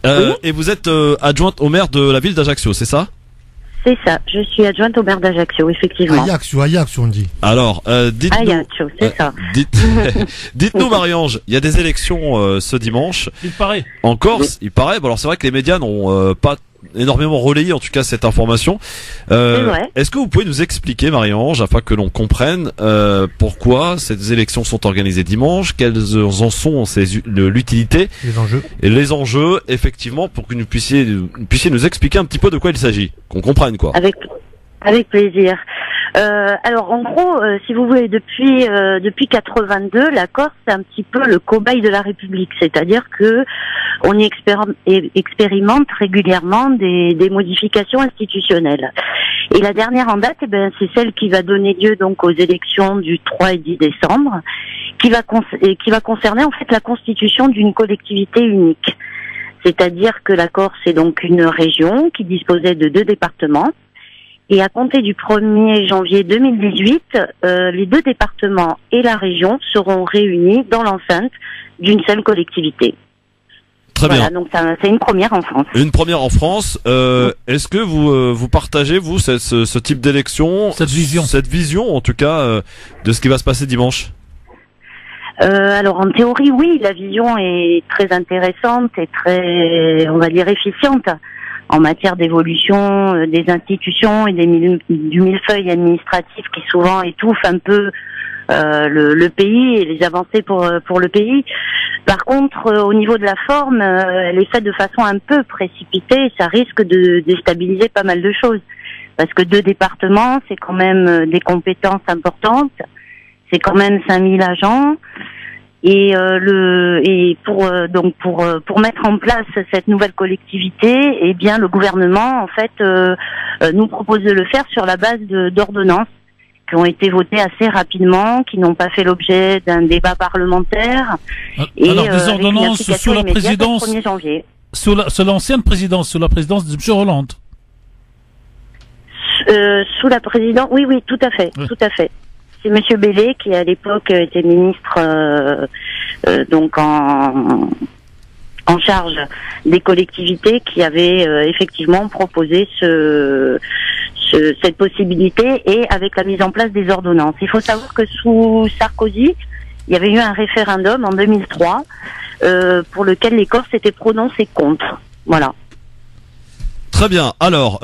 Oui. Et vous êtes adjointe au maire de la ville d'Ajaccio, c'est ça? C'est ça, je suis adjointe au maire d'Ajaccio, effectivement. Ajaccio, on dit. Alors, dites-nous... Ajaccio, c'est ça. Dites-nous, Marie-Ange, il y a des élections ce dimanche. Il paraît. En Corse, il paraît. Bon, alors c'est vrai que les médias n'ont pas énormément relayé en tout cas cette information. Est-ce que vous pouvez nous expliquer, Marie-Ange, afin que l'on comprenne pourquoi ces élections sont organisées dimanche, quelles en sont l'utilité, les enjeux, effectivement, pour que vous puissiez nous expliquer un petit peu de quoi il s'agit, qu'on comprenne quoi. Avec plaisir. Alors en gros, si vous voulez, depuis 82, la Corse c'est un petit peu le cobaye de la République, c'est-à-dire que on y expérimente régulièrement des modifications institutionnelles. Et la dernière en date, c'est celle qui va donner lieu donc aux élections du 3 et 10 décembre, qui va concerner en fait la constitution d'une collectivité unique. C'est-à-dire que la Corse est donc une région qui disposait de 2 départements, Et à compter du 1er janvier 2018, les 2 départements et la région seront réunis dans l'enceinte d'une seule collectivité. Très Voilà, bien. donc c'est une première en France. Une première en France. Est-ce que vous partagez, vous, ce type d'élection, Cette vision en tout cas, de ce qui va se passer dimanche? Alors en théorie, oui, la vision est très intéressante et très, on va dire, efficiente en matière d'évolution des institutions et du millefeuille administratif qui souvent étouffe un peu le pays et les avancées pour le pays. Par contre, au niveau de la forme, elle est faite de façon un peu précipitée et ça risque de déstabiliser pas mal de choses. Parce que 2 départements, c'est quand même des compétences importantes, c'est quand même 5000 agents. Et pour mettre en place cette nouvelle collectivité, eh bien le gouvernement en fait nous propose de le faire sur la base d'ordonnances qui ont été votées assez rapidement, qui n'ont pas fait l'objet d'un débat parlementaire. Alors des ordonnances sous la présidence, 1er janvier. sous l'ancienne présidence, sous la présidence de M. Hollande. Sous la présidence, oui, tout à fait, Oui. tout à fait. C'est Monsieur Bellé qui à l'époque était ministre donc en charge des collectivités qui avait effectivement proposé cette possibilité et avec la mise en place des ordonnances. Il faut savoir que sous Sarkozy, il y avait eu un référendum en 2003 pour lequel les Corses s'étaient prononcés contre. Voilà. Très bien. Alors,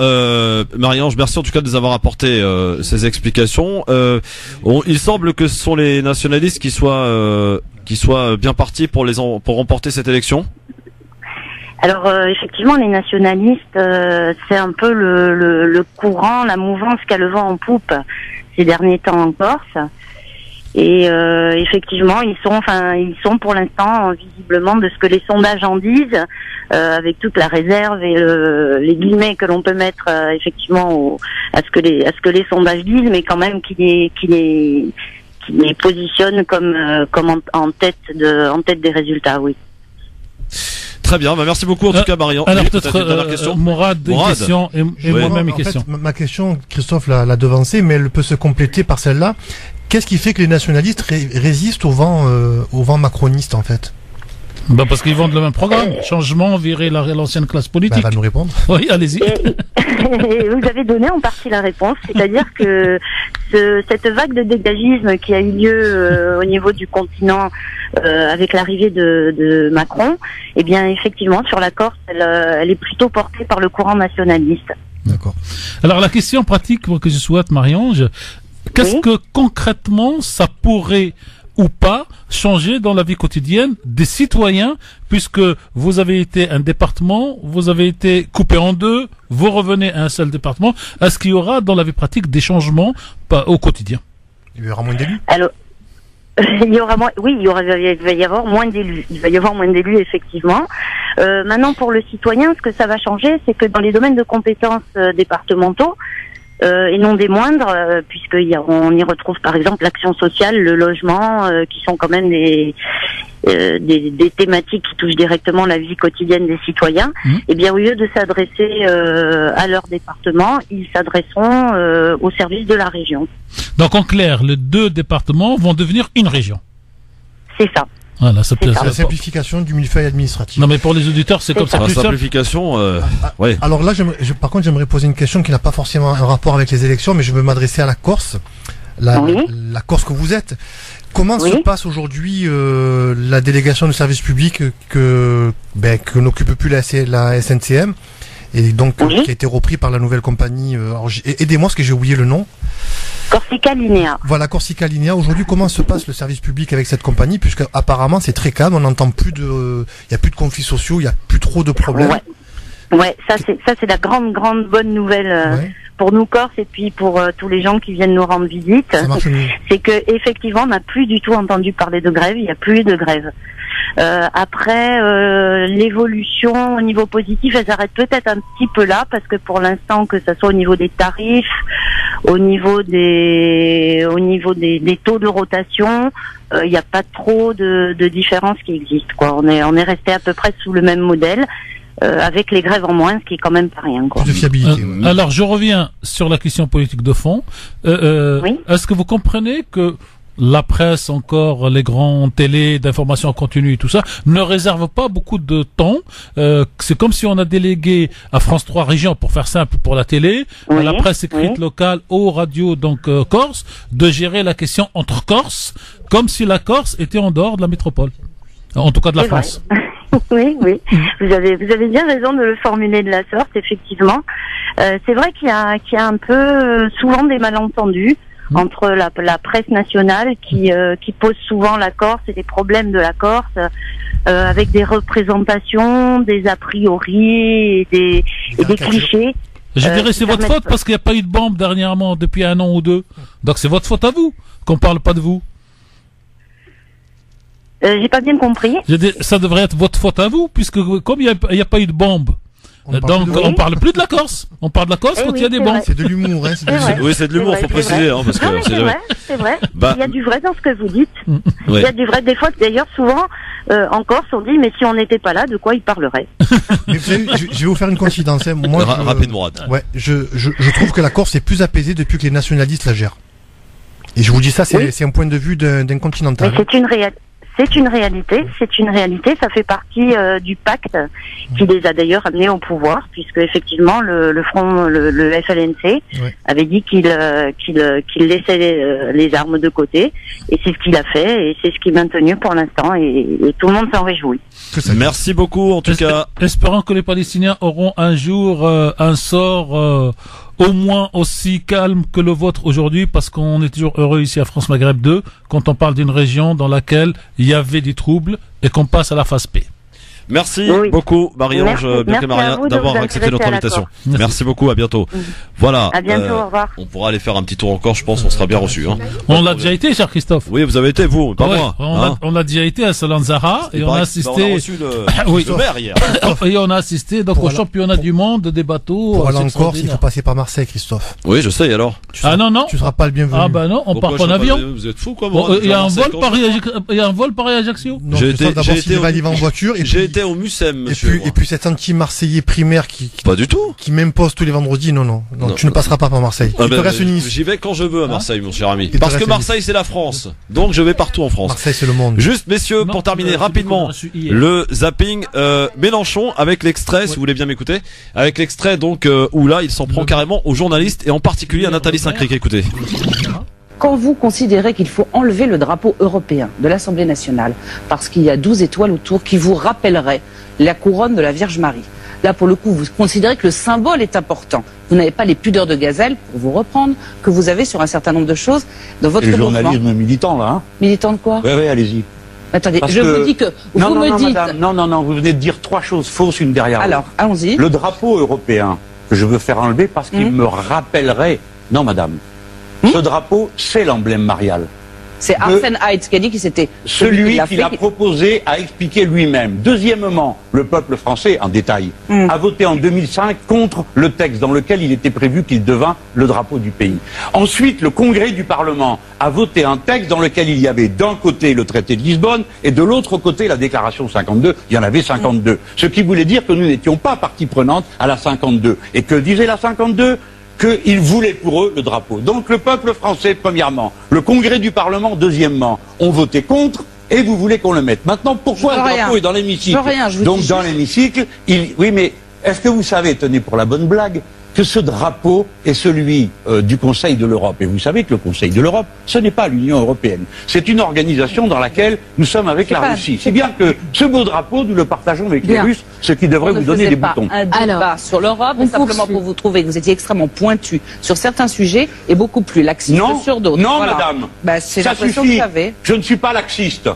Marie-Ange, merci en tout cas de nous avoir apporté ces explications. Il semble que ce sont les nationalistes qui soient bien partis pour remporter cette élection. Alors effectivement, les nationalistes, c'est un peu le courant, la mouvance qui a le vent en poupe ces derniers temps en Corse. Et effectivement, ils sont pour l'instant visiblement de ce que les sondages en disent, avec toute la réserve et les guillemets que l'on peut mettre effectivement à ce que les sondages disent, mais quand même qui les positionnent comme en tête des résultats, oui. Très bien, merci beaucoup en tout cas Marion. Alors Oui, peut-être une dernière question. Mourad, une question et Oui. moi-même une En question. fait, ma question, Christophe l'a devancée, mais elle peut se compléter par celle-là. Qu'est-ce qui fait que les nationalistes résistent au vent macroniste, en fait? Bah parce qu'ils vendent le même programme. Changement, virer l'ancienne classe Elle politique. va nous répondre. Oui, allez-y. Et vous avez donné en partie la réponse, c'est-à-dire que cette vague de dégagisme qui a eu lieu au niveau du continent avec l'arrivée de Macron, eh bien effectivement sur la Corse, elle est plutôt portée par le courant nationaliste. D'accord. Alors la question pratique que je souhaite, Marie-Ange, qu'est-ce que concrètement ça pourrait ou pas changer dans la vie quotidienne des citoyens, puisque vous avez été un département, vous avez été coupé en 2, vous revenez à un seul département. Est-ce qu'il y aura dans la vie pratique des changements au quotidien? Il y aura moins d'élus? Alors, il va y avoir moins d'élus. Il va y avoir moins d'élus, effectivement. Maintenant, pour le citoyen, ce que ça va changer, c'est que dans les domaines de compétences départementaux, et non des moindres, puisqu'on y retrouve par exemple l'action sociale, le logement, qui sont quand même des thématiques qui touchent directement la vie quotidienne des citoyens. Et bien au lieu de s'adresser à leur département, ils s'adresseront au service de la région. Donc en clair, les 2 départements vont devenir une région. C'est ça. Voilà, ça peut. C'est la simplification du millefeuille administratif. Non mais pour les auditeurs, c'est comme ça La plus simple. simplification, ouais. Alors là, par contre, j'aimerais poser une question qui n'a pas forcément un rapport avec les élections, mais je veux m'adresser à la Corse, la Corse que vous êtes. Comment se passe aujourd'hui la délégation de service public que n'occupe plus la SNCM et donc qui a été repris par la nouvelle compagnie. Aidez-moi parce que j'ai oublié le nom. Corsica Linea. Voilà, Corsica Linea. Aujourd'hui, comment se passe le service public avec cette compagnie, puisque apparemment c'est très calme, on n'entend plus il y a plus de conflits sociaux, il y a plus trop de problèmes. Ouais, ça c'est la grande bonne nouvelle pour nous Corses et puis pour tous les gens qui viennent nous rendre visite. C'est que effectivement, on n'a plus du tout entendu parler de grève, il n'y a plus de grève. Après, l'évolution au niveau positif, elle s'arrête peut-être un petit peu là, parce que pour l'instant, que ça soit au niveau des tarifs, au niveau des taux de rotation, il n'y a pas trop de différence qui existe, quoi. On est resté à peu près sous le même modèle. avec les grèves en moins, ce qui est quand même pas rien, quoi. Plus de fiabilité. Alors, je reviens sur la question politique de fond. Oui. Est-ce que vous comprenez que la presse, encore les grands télés d'information en continu et tout ça, ne réservent pas beaucoup de temps? C'est comme si on a délégué à France 3 Régions, pour faire simple, pour la télé, à la presse écrite locale, aux radios, donc Corse, de gérer la question entre Corse, comme si la Corse était en dehors de la métropole. En tout cas de la France. Oui, oui. Vous avez bien raison de le formuler de la sorte, effectivement. C'est vrai qu'il y a un peu souvent des malentendus entre la presse nationale qui pose souvent la Corse et les problèmes de la Corse, avec des représentations, des a priori et des clichés. Je dirais c'est votre faute parce qu'il n'y a pas eu de bombe dernièrement depuis 1 an ou 2. Donc c'est votre faute à vous qu'on parle pas de vous. J'ai pas bien compris. Ça devrait être votre faute à vous, puisque comme il n'y a pas eu de bombe, on parle plus de la Corse. On parle de la Corse quand il y a des bombes. C'est de l'humour, hein. Oui, c'est de l'humour, faut préciser, hein, parce que c'est vrai. Il y a du vrai dans ce que vous dites. Il y a du vrai. Des fois, d'ailleurs, souvent, en Corse, on dit, mais si on n'était pas là, de quoi il parlerait? Mais vous savez, je vais vous faire une confidence. Hein. Moi, rapidement. Ouais, je trouve que la Corse est plus apaisée depuis que les nationalistes la gèrent. Et je vous dis ça, c'est un point de vue d'un continental. Mais c'est une réalité. C'est une réalité, ça fait partie du pacte qui les a d'ailleurs amenés au pouvoir, puisque effectivement le FLNC avait dit qu'il laissait les armes de côté, et c'est ce qu'il a fait, et c'est ce qui est maintenu pour l'instant, et tout le monde s'en réjouit. Merci beaucoup en tout cas. Espérons que les Palestiniens auront un jour un sort au moins aussi calme que le vôtre aujourd'hui, parce qu'on est toujours heureux ici à France Maghreb 2 quand on parle d'une région dans laquelle il y avait des troubles et qu'on passe à la phase P. Merci beaucoup Marie-Ange Birkelmaria d'avoir accepté notre invitation. Merci beaucoup, à bientôt. Voilà. À bientôt, au revoir. On pourra aller faire un petit tour encore, je pense, on sera bien reçus. Hein. On l'a déjà été, cher Christophe. Oui, vous avez été, vous, pas moi. On a déjà été à Salanzara et on a assisté. On a reçu le maire hier. Et on a assisté donc au championnat du monde des bateaux. Pour aller en Corse, il faut passer par Marseille, Christophe. Oui, je sais, et alors? Non. Tu seras pas le bienvenu. Ah bah non, on part en avion. Vous êtes fous, quoi, il y a un vol Paris-Ajaccio. J'ai été en voiture et j'ai été au Mucem. Et puis cet anti-marseillais primaire qui pas du tout, qui m'impose tous les vendredis, non, tu ne passeras pas par Marseille. Tu te restes Nice. J'y vais quand je veux à Marseille, mon cher ami. Parce que Marseille c'est la France, donc je vais partout en France. Marseille c'est le monde. Juste messieurs, pour terminer rapidement le zapping, Mélenchon avec l'extrait, si vous voulez bien m'écouter, avec l'extrait donc où là il s'en prend carrément aux journalistes et en particulier à Nathalie Saint-Cric. Écoutez. Quand vous considérez qu'il faut enlever le drapeau européen de l'Assemblée nationale parce qu'il y a 12 étoiles autour qui vous rappelleraient la couronne de la Vierge Marie, là pour le coup vous considérez que le symbole est important, vous n'avez pas les pudeurs de gazelle, pour vous reprendre, que vous avez sur un certain nombre de choses dans votre mouvement. Le journalisme militant là, hein. Militant de quoi? Oui, allez-y. Attendez, vous dis que vous me dites... Madame, non, vous venez de dire 3 choses fausses une derrière l'autre. Alors, allons-y. Le drapeau européen que je veux faire enlever parce qu'il me rappellerait... Non, madame. Ce drapeau, c'est l'emblème marial. C'est Arsène Heitz qui a dit qu'il c'était celui qui l'a proposé, a expliqué lui-même. Deuxièmement, le peuple français, en détail, a voté en 2005 contre le texte dans lequel il était prévu qu'il devint le drapeau du pays. Ensuite, le Congrès du Parlement a voté un texte dans lequel il y avait d'un côté le traité de Lisbonne et de l'autre côté la déclaration 52. Il y en avait 52. Ce qui voulait dire que nous n'étions pas partie prenante à la 52. Et que disait la 52 ? Qu'ils voulaient pour eux le drapeau. Donc le peuple français, premièrement, le Congrès du Parlement, deuxièmement, ont voté contre et vous voulez qu'on le mette. Maintenant, pourquoi le drapeau est dans l'hémicycle? Donc dans l'hémicycle, oui, mais est-ce que vous savez, tenez pour la bonne blague, que ce drapeau est celui du Conseil de l'Europe. Et vous savez que le Conseil de l'Europe, ce n'est pas l'Union européenne. C'est une organisation dans laquelle nous sommes avec la Russie. C'est bien que ce beau drapeau, nous le partageons avec les Russes, ce qui devrait vous donner des boutons. Un débat sur l'Europe, simplement pour vous trouver que vous étiez extrêmement pointu sur certains sujets et beaucoup plus laxiste sur d'autres. Non, madame. C'est l'impression que vous avez. Je ne suis pas laxiste.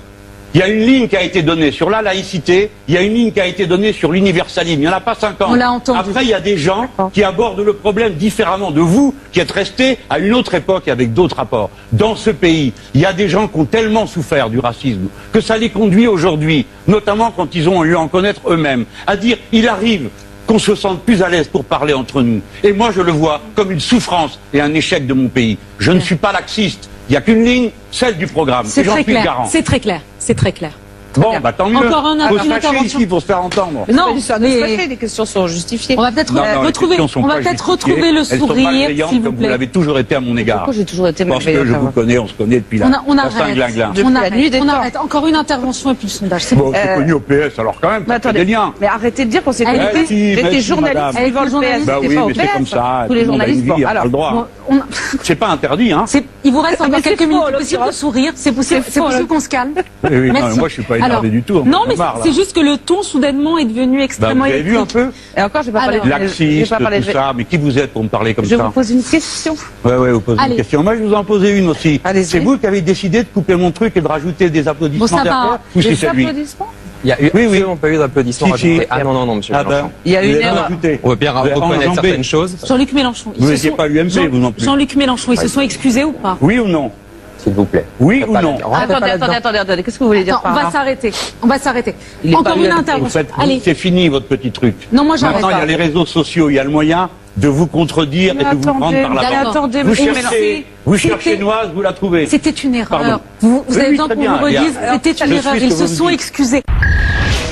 Il y a une ligne qui a été donnée sur la laïcité, il y a une ligne qui a été donnée sur l'universalisme. Il n'y en a pas 50. On l'a entendu. Après, il y a des gens qui abordent le problème différemment de vous, qui êtes restés à une autre époque avec d'autres rapports. Dans ce pays, il y a des gens qui ont tellement souffert du racisme que ça les conduit aujourd'hui, notamment quand ils ont eu à en connaître eux-mêmes, à dire il arrive qu'on se sente plus à l'aise pour parler entre nous. Et moi, je le vois comme une souffrance et un échec de mon pays. Je ne suis pas laxiste. Il n'y a qu'une ligne, celle du programme. C'est très clair. C'est très clair. C'est très clair. Bon, bah tant mieux. Encore un Faut se fâcher intervention. ici pour se faire entendre. Mais Non, mais les questions sont justifiées. On va peut-être Non, les retrouver, questions sont on va pas peut-être justifiées. retrouver le Elles sont sourire, malveillantes, s'il vous comme vous plaît. l'avez toujours été à mon égard. Pourquoi j'ai toujours été Parce que malveillante je à vous vous connais, on se connaît depuis là. On Ça, arrête. c'est un glingling. Depuis la nuit des On temps. arrête. Encore une intervention et puis le sondage. C'est bon. Bon, c'est connu au PS, alors quand même, Mais ça fait attendez, des liens. mais arrêtez de dire qu'on s'est Elle connecté. était- si, J'étais si, journaliste madame. suivant le PS. Bah j'étais oui, pas au mais c'est PS. comme ça. Tous les tout le monde a une journalistes. vie, Bon, on a alors, le droit. On- C'est pas interdit, hein. Il vous reste Ah, encore mais c'est quelques faux, minutes. en C'est possible de l'occurrence. sourire. C'est possible qu'on se calme. Oui, oui, non, Merci. mais moi je suis pas énervé Alors, du tout. Non, j'en ai mais marre, là. c'est juste que le ton soudainement est devenu Bah, vous extrêmement avez vu un électrique. peu Et encore, j'ai pas parlé Alors. j'ai Laxiste, pas parlé tout ça, mais qui vous êtes pour me parler comme Je ça vous pose une question. Ouais, vous posez Allez. une question. Moi, je vous en posais une aussi. Allez-y. C'est vous qui avez décidé de couper mon truc et de rajouter des applaudissements Bon, ça va. derrière ou c'est Des c'est lui applaudissements Il y a eu Oui, oui. absolument pas eu d'applaudissements Si, si. rajoutés. Ah non, monsieur Ah ben, Mélenchon. Il y a vous une avez erreur. rajouté. On va bien Vous avez reconnaître enjambé. certaines choses, Jean-Luc Mélenchon. Vous n'étiez pas à l'UMP, vous non plus. Jean-Luc Mélenchon, ils se sont excusés ou pas? Oui ou non s'il vous plaît. Oui ou non Attendez, qu'est-ce que vous voulez dire Attends, par on va là s'arrêter. On va s'arrêter. Il est Encore pas une eu à- Vous intervention. faites- Allez. C'est fini votre petit truc. Non, moi j'arrête Maintenant, il y a pas. les réseaux sociaux, il y a le moyen de vous contredire et de vous prendre par la d'accord. main. Attendez, Vous monsieur cherchez, vous cherchez Noise, vous la trouvez. C'était une erreur. Pardon. Vous Oui, avez oui, besoin très qu'on bien. vous redise, Il y a- c'était une Je erreur. suis ce Ils que se vous me sont dites. excusés.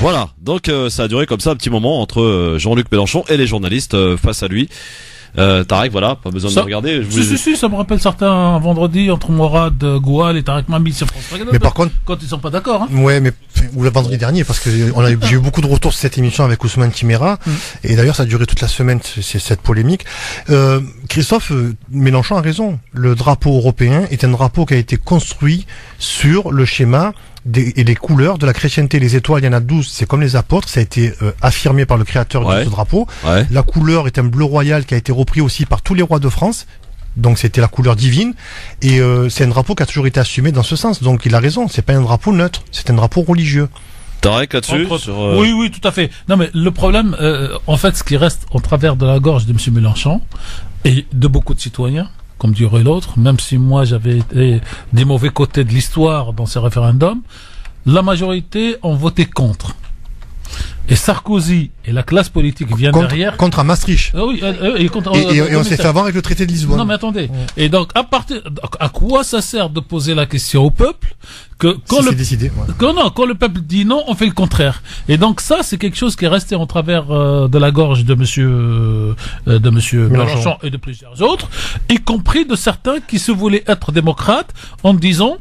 Voilà, donc ça a duré comme ça un petit moment entre Jean-Luc Mélenchon et les journalistes face à lui. Tarek, voilà, pas besoin de Ça- me regarder. Je Si, ça me rappelle certains vendredis entre Mourad Goual et Tarek Mambi sur France 3. Mais par contre, quand ils sont pas d'accord, hein. ouais, mais ou le vendredi dernier, parce que j'ai eu beaucoup de retours sur cette émission avec Ousmane Chimera, et d'ailleurs ça a duré toute la semaine, cette polémique. Christophe Mélenchon a raison. Le drapeau européen est un drapeau qui a été construit sur le schéma et les couleurs de la chrétienté. Les étoiles, il y en a 12, c'est comme les apôtres, ça a été affirmé par le créateur de ce drapeau. Ouais. La couleur est un bleu royal qui a été repris aussi par tous les rois de France. Donc c'était la couleur divine, et c'est un drapeau qui a toujours été assumé dans ce sens. Donc il a raison, c'est pas un drapeau neutre, c'est un drapeau religieux. Tarek là-dessus Entre- sur, Oui, tout à fait. Non, mais le problème, en fait, ce qui reste au travers de la gorge de M. Mélenchon et de beaucoup de citoyens, comme dirait l'autre, même si moi j'avais été des mauvais côtés de l'histoire dans ces référendums, la majorité ont voté contre. Et Sarkozy et la classe politique viennent derrière. Contre à Maastricht. Ah oui, et contre, Et on s'est fait avoir avec le traité de Lisbonne. Non mais attendez. Et donc à quoi ça sert de poser la question au peuple que quand Si c'est décidé, ouais. quand le peuple dit non, on fait le contraire. Et donc ça c'est quelque chose qui est resté en travers de la gorge de monsieur Mélenchon et de plusieurs autres, y compris de certains qui se voulaient être démocrates en disant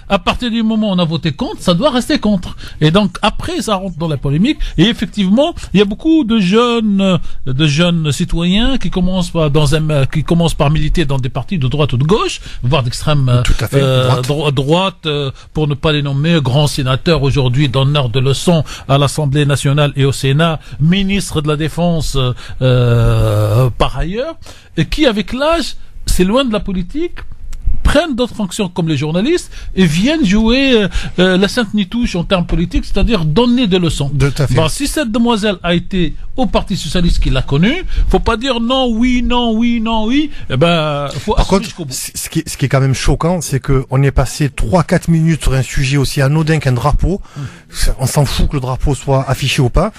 à partir du moment où on a voté contre, ça doit rester contre. Et donc après, ça rentre dans la polémique. Et effectivement, il y a beaucoup de jeunes citoyens qui commencent par militer dans des partis de droite ou de gauche, voire d'extrême Tout à fait, droite, pour ne pas les nommer, grands sénateurs aujourd'hui, donneurs de leçons à l'Assemblée nationale et au Sénat, ministres de la Défense par ailleurs, et qui avec l'âge, c'est loin de la politique, prennent d'autres fonctions comme les journalistes et viennent jouer la sainte nitouche en termes politiques, c'est-à-dire donner des leçons. Bon, si cette demoiselle a été au Parti socialiste qui l'a connue, faut pas dire non, oui, non, oui, non, oui. Eh ben, faut Par assumer contre, jusqu'au bout. ce qui est quand même choquant, c'est que on est passé 3-4 minutes sur un sujet aussi anodin qu'un drapeau. On s'en fout que le drapeau soit affiché ou pas.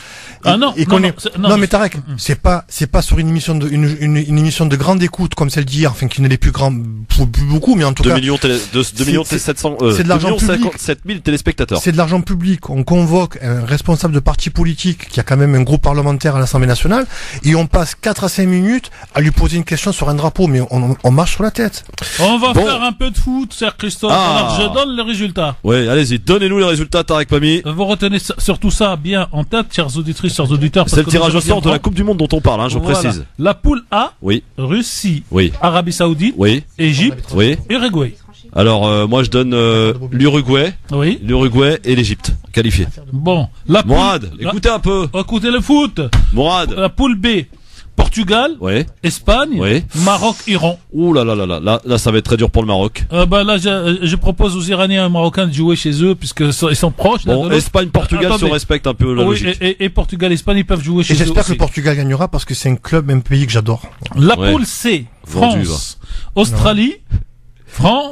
Ah non, et non, qu'on non, est... c'est- non, non, mais mais- Tarek, c'est pas sur une émission une émission de grande écoute comme celle d'hier, enfin qui n'est plus grand, plus beaucoup, mais en tout 2 cas. millions 2 millions 700 c'est de l'argent public. 7 000 téléspectateurs. C'est de l'argent public. On convoque un responsable de parti politique qui a quand même un groupe parlementaire à l'Assemblée nationale et on passe 4 à 5 minutes à lui poser une question sur un drapeau, mais on marche sur la tête. On va Bon. faire un peu de foot, cher Christophe. Ah. Alors, je donne les résultats. Ouais, allez-y, donnez-nous les résultats, Tarek Pami. Vous retenez surtout ça bien en tête, chers auditrices, chers auditeurs. parce C'est le que tirage nous au sort de la reviendrons. Coupe du Monde dont on parle, hein, je Voilà. précise. La poule A, Oui, Russie, oui, Arabie Saoudite, oui, Égypte, oui. Uruguay. Alors, moi je donne l'Uruguay et l'Égypte qualifiés. Bon, la poule, Mourad, écoutez un peu. Écoutez le foot. Mourad. La poule B, Portugal, Espagne, Maroc, Iran. Ouh là là là là, là ça va être très dur pour le Maroc. Là, je propose aux Iraniens et aux Marocains de jouer chez eux puisque ils sont proches. Bon, Espagne, Portugal se respectent un peu la oui, logique. et Portugal, Espagne, ils peuvent jouer chez Et eux. j'espère que aussi. le Portugal gagnera parce que c'est un club, un pays que j'adore. La poule C, Vendu, France, Australie,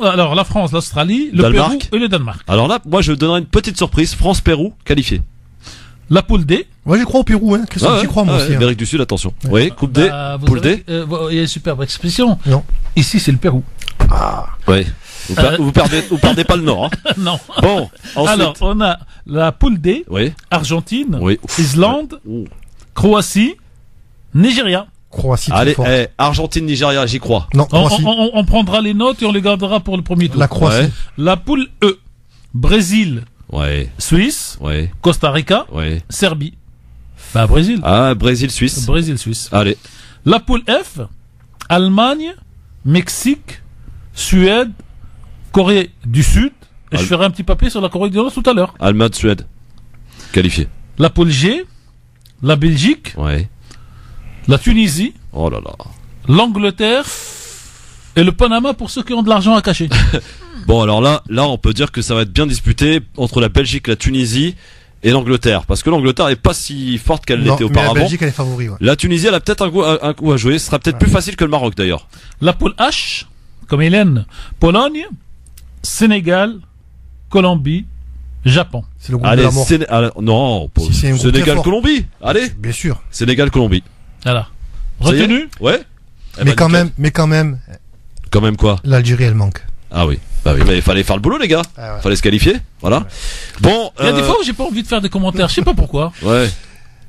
alors la France, l'Australie, le Danemark. Pérou et le Danemark. Alors là, moi je donnerai une petite surprise, France-Pérou qualifié. La poule D. Moi j'y crois au Pérou, hein. Christophe, j'y crois moi aussi. hein. Amérique du Sud, attention. Oui, Coupe D, Vous poule savez, D. il y a une superbe expression. Non. Ici, c'est le Pérou. Ouais. Vous perdez pas le nord. Hein. Non. Bon, ensuite. Alors, on a la poule D, Oui. Argentine, Oui. Islande, Ouh. Croatie, Nigeria. Croatie, très Allez, fort. Argentine, Nigeria, j'y crois. Non, Croatie. On prendra les notes et on les gardera pour le premier tour. La Croatie. Ouais. La poule E, Brésil, Ouais. Suisse, Ouais. Costa Rica, Ouais. Serbie. Bah, Brésil. Ah, Brésil, Suisse. Brésil, Suisse. Allez. La poule F, Allemagne, Mexique, Suède, Corée du Sud. Et je ferai un petit papier sur la Corée du Nord tout à l'heure. Allemagne, Suède. Qualifié. La poule G, la Belgique, Ouais. la Tunisie, Oh là là. l'Angleterre et le Panama pour ceux qui ont de l'argent à cacher. Bon, alors là, on peut dire que ça va être bien disputé entre la Belgique, la Tunisie et l'Angleterre. Parce que l'Angleterre est pas si forte qu'elle Non, l'était mais auparavant. la Belgique, elle est favori. Ouais. La Tunisie, elle a peut-être un coup à jouer. Ce sera peut-être plus facile que le Maroc d'ailleurs. La poule H, comme Hélène, Pologne, Sénégal, Colombie, Japon. C'est le groupe de Allez, la mort. non, Si, c'est un groupe très Sénégal, fort. Colombie. Allez, Bien sûr. Sénégal, Colombie. Voilà. Ça y est Retenu? Ouais. Eh Mais ben, quand nickel. même, Quand même quoi? l'Algérie, elle manque. Ah oui. Bah oui, mais il fallait faire le boulot, les gars. Ah ouais. Fallait se qualifier. Voilà. Bon. Il y a des fois où j'ai pas envie de faire des commentaires, je sais pas pourquoi. Ouais.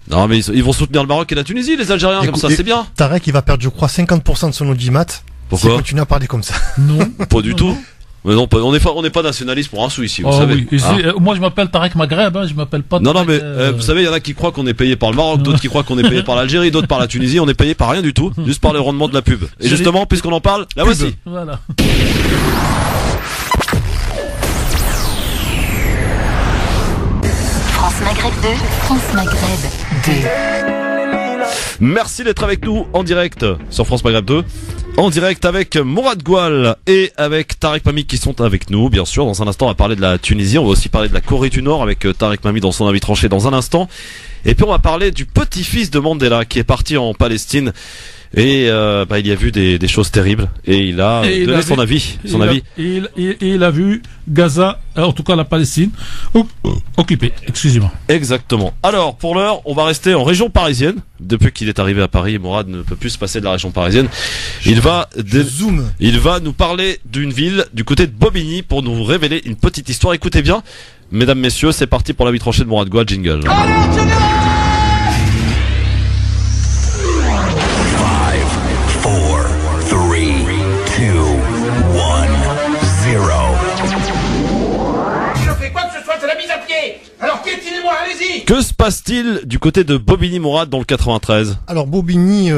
Non, mais ils vont soutenir le Maroc et la Tunisie, les Algériens, comme Écoute, ça, c'est bien. Tarek, il va perdre, je crois, 50% de son audimat. S'il Pourquoi? continue à parler comme ça. Non. Pas du tout. Mais non, on n'est pas nationaliste pour un sou ici, vous Oh savez. oui. Et Hein. moi je m'appelle Tarek Maghreb, hein, je m'appelle pas Non, Tarek, mais vous savez, il y en a qui croient qu'on est payé par le Maroc, d'autres qui croient qu'on est payé par l'Algérie, d'autres par la Tunisie. On est payé par rien du tout, juste par le rendement de la pub. Et justement, puisqu'on en parle, la voici. Voilà. France Maghreb 2, France Maghreb 2. Merci d'être avec nous en direct sur France Maghreb 2. En direct avec Mourad Goual et avec Tarek Mami qui sont avec nous, bien sûr. Dans un instant, on va parler de la Tunisie. On va aussi parler de la Corée du Nord avec Tarek Mami dans son avis tranché dans un instant. Et puis on va parler du petit-fils de Mandela qui est parti en Palestine. Et il y a vu des choses terribles. Et il a donné son avis. Il a vu Gaza, en tout cas la Palestine, occupée. Excusez-moi. Exactement. Alors, pour l'heure, on va rester en région parisienne. Depuis qu'il est arrivé à Paris, Mourad ne peut plus se passer de la région parisienne. Il va nous parler d'une ville du côté de Bobigny pour nous révéler une petite histoire. Écoutez bien, mesdames, messieurs, c'est parti pour la vie tranchée de Mourad Goual. Jingle. Alors piétinez-moi, allez-y. Que se passe-t-il du côté de Bobigny, Mourad, dans le 93? Alors Bobigny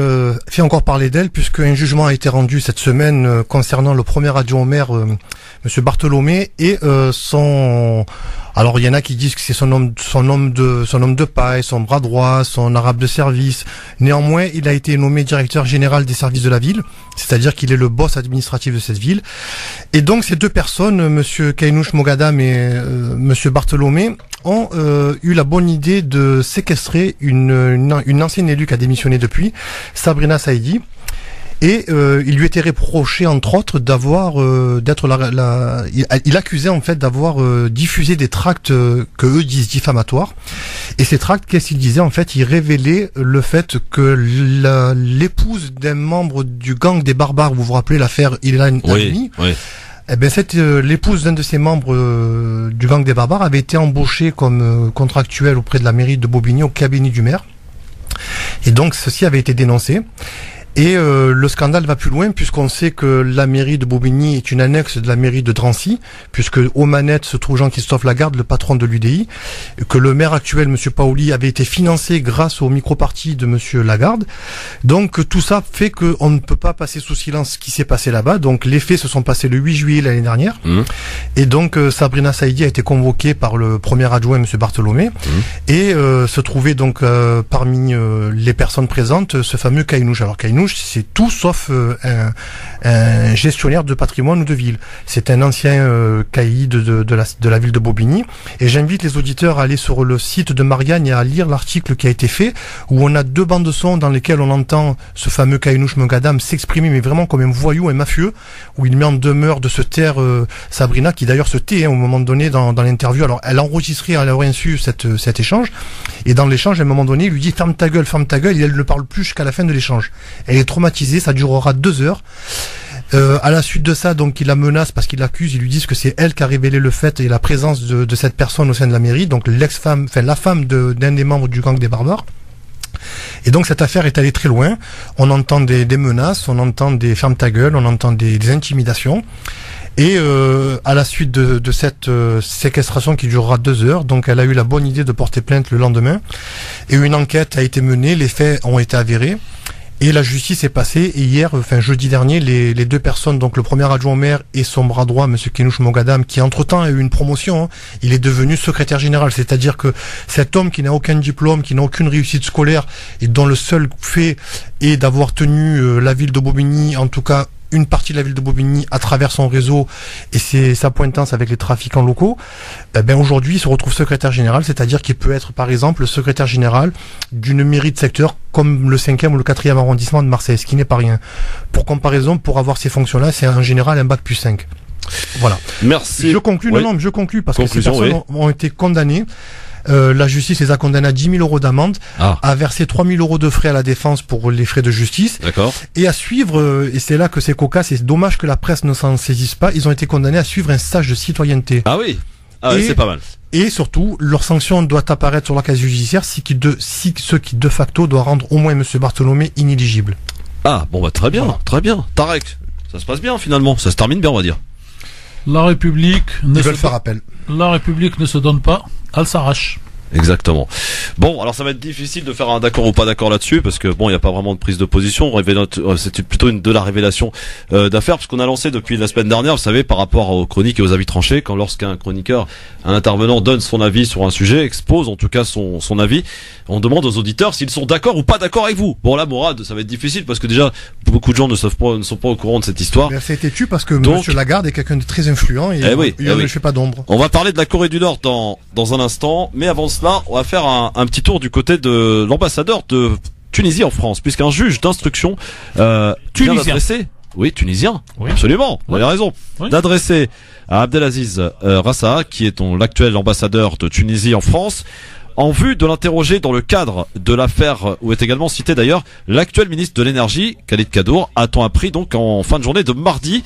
fait encore parler d'elle puisque un jugement a été rendu cette semaine concernant le premier adjoint au maire, Monsieur Bartholomé, et son. Alors il y en a qui disent que c'est son homme de paille, son bras droit, son arabe de service. Néanmoins, il a été nommé directeur général des services de la ville, c'est-à-dire qu'il est le boss administratif de cette ville. Et donc ces deux personnes, Monsieur Kainouch Mogadam et Monsieur Bartholomé, ont eu la bonne idée de séquestrer une ancienne élue qui a démissionné depuis, Sabrina Saïdi. Et il lui était reproché entre autres d'avoir il accusait en fait d'avoir diffusé des tracts que eux disent diffamatoires. Et ces tracts, qu'est-ce qu'ils disaient en fait? Ils révélaient le fait que l'épouse d'un membre du gang des barbares, vous vous rappelez l'affaire Ilan Halimi? Oui. Eh ben l'épouse d'un de ces membres du gang des barbares avait été embauchée comme contractuelle auprès de la mairie de Bobigny au cabinet du maire. Et donc ceci avait été dénoncé. Et le scandale va plus loin puisqu'on sait que la mairie de Bobigny est une annexe de la mairie de Drancy, puisque aux manettes se trouve Jean-Christophe Lagarde, le patron de l'UDI, que le maire actuel, Monsieur Paoli, avait été financé grâce au micro-parti de Monsieur Lagarde. Donc tout ça fait qu'on ne peut pas passer sous silence ce qui s'est passé là-bas. Donc les faits se sont passés le 8 juillet l'année dernière. Et donc Sabrina Saïdi a été convoquée par le premier adjoint, Monsieur Bartholomé, et se trouvait donc parmi les personnes présentes ce fameux Kainouch. Alors Kainouch, c'est tout sauf un gestionnaire de patrimoine ou de ville. C'est un ancien caïd de la ville de Bobigny. Et j'invite les auditeurs à aller sur le site de Marianne et à lire l'article qui a été fait, où on a deux bandes de son dans lesquelles on entend ce fameux Kainouch Mogadam s'exprimer, mais vraiment comme un voyou, un mafieux, où il met en demeure de se taire Sabrina, qui d'ailleurs se tait au moment donné dans l'interview. Alors elle a enregistré à leur insu cet échange, et dans l'échange, à un moment donné, il lui dit ferme ta gueule, et elle ne parle plus jusqu'à la fin de l'échange. Elle est traumatisée, ça durera 2 heures. À la suite de ça, donc, il la menace parce qu'il l'accuse. Ils lui disent que c'est elle qui a révélé le fait et la présence de cette personne au sein de la mairie. Donc, l'ex-femme, enfin, la femme d'un des membres du gang des barbares. Et donc cette affaire est allée très loin. On entend des menaces, on entend des ferme ta gueule, on entend des intimidations. Et à la suite de cette séquestration qui durera 2 heures, donc elle a eu la bonne idée de porter plainte le lendemain. Et une enquête a été menée, les faits ont été avérés. Et la justice est passée, et hier, enfin jeudi dernier, les 2 personnes, donc le premier adjoint au maire et son bras droit, monsieur Kenouch Mogadam, qui entre-temps a eu une promotion, hein, il est devenu secrétaire général. C'est-à-dire que cet homme qui n'a aucun diplôme, qui n'a aucune réussite scolaire, et dont le seul fait est d'avoir tenu la ville de Bobigny, en tout cas une partie de la ville de Bobigny à travers son réseau et sa pointance avec les trafiquants locaux, aujourd'hui il se retrouve secrétaire général, c'est-à-dire qu'il peut être par exemple le secrétaire général d'une mairie de secteur comme le 5e ou le 4e arrondissement de Marseille, ce qui n'est pas rien. Pour comparaison, pour avoir ces fonctions-là, c'est en général un bac+5. Voilà. Merci. Je conclus, oui. je conclus parce Conclusion, que ces personnes ont été condamnées. La justice les a condamnés à 10 000 euros d'amende, à verser 3 000 euros de frais à la défense pour les frais de justice. D'accord. Et à suivre, et c'est là que c'est cocasse, et c'est dommage que la presse ne s'en saisisse pas, ils ont été condamnés à suivre un stage de citoyenneté. Ah oui. Ah oui, c'est pas mal. Et surtout, leur sanction doit apparaître sur la casier judiciaire, ce qui de facto doit rendre au moins M. Bartholomé inéligible. Ah, bon bah très bien, voilà. Très bien. Tarek, ça se passe bien finalement, ça se termine bien on va dire. La République ne se donne pas, elle s'arrache. Exactement. Bon, alors ça va être difficile de faire un d'accord ou pas d'accord là-dessus parce que bon, il n'y a pas vraiment de prise de position. C'est plutôt de la révélation d'affaires parce qu'on a lancé depuis la semaine dernière, vous savez, par rapport aux chroniques et aux avis tranchés, quand lorsqu'un chroniqueur, un intervenant donne son avis sur un sujet, expose en tout cas son avis, on demande aux auditeurs s'ils sont d'accord ou pas d'accord avec vous. Bon là, Mourad, ça va être difficile parce que déjà beaucoup de gens ne sont pas au courant de cette histoire. Mais ça a été têtu parce que Monsieur Lagarde est quelqu'un de très influent et il ne fait pas d'ombre. On va parler de la Corée du Nord dans un instant, mais avant cela, on va faire un petit tour du côté de l'ambassadeur de Tunisie en France, puisqu'un juge d'instruction vient d'adresser, tunisien, oui. Absolument, vous avez raison, d'adresser à Abdelaziz Rassa, qui est l'actuel ambassadeur de Tunisie en France, en vue de l'interroger dans le cadre de l'affaire où est également cité d'ailleurs l'actuel ministre de l'énergie, Khalid Kadour, a-t-on appris donc en fin de journée de mardi.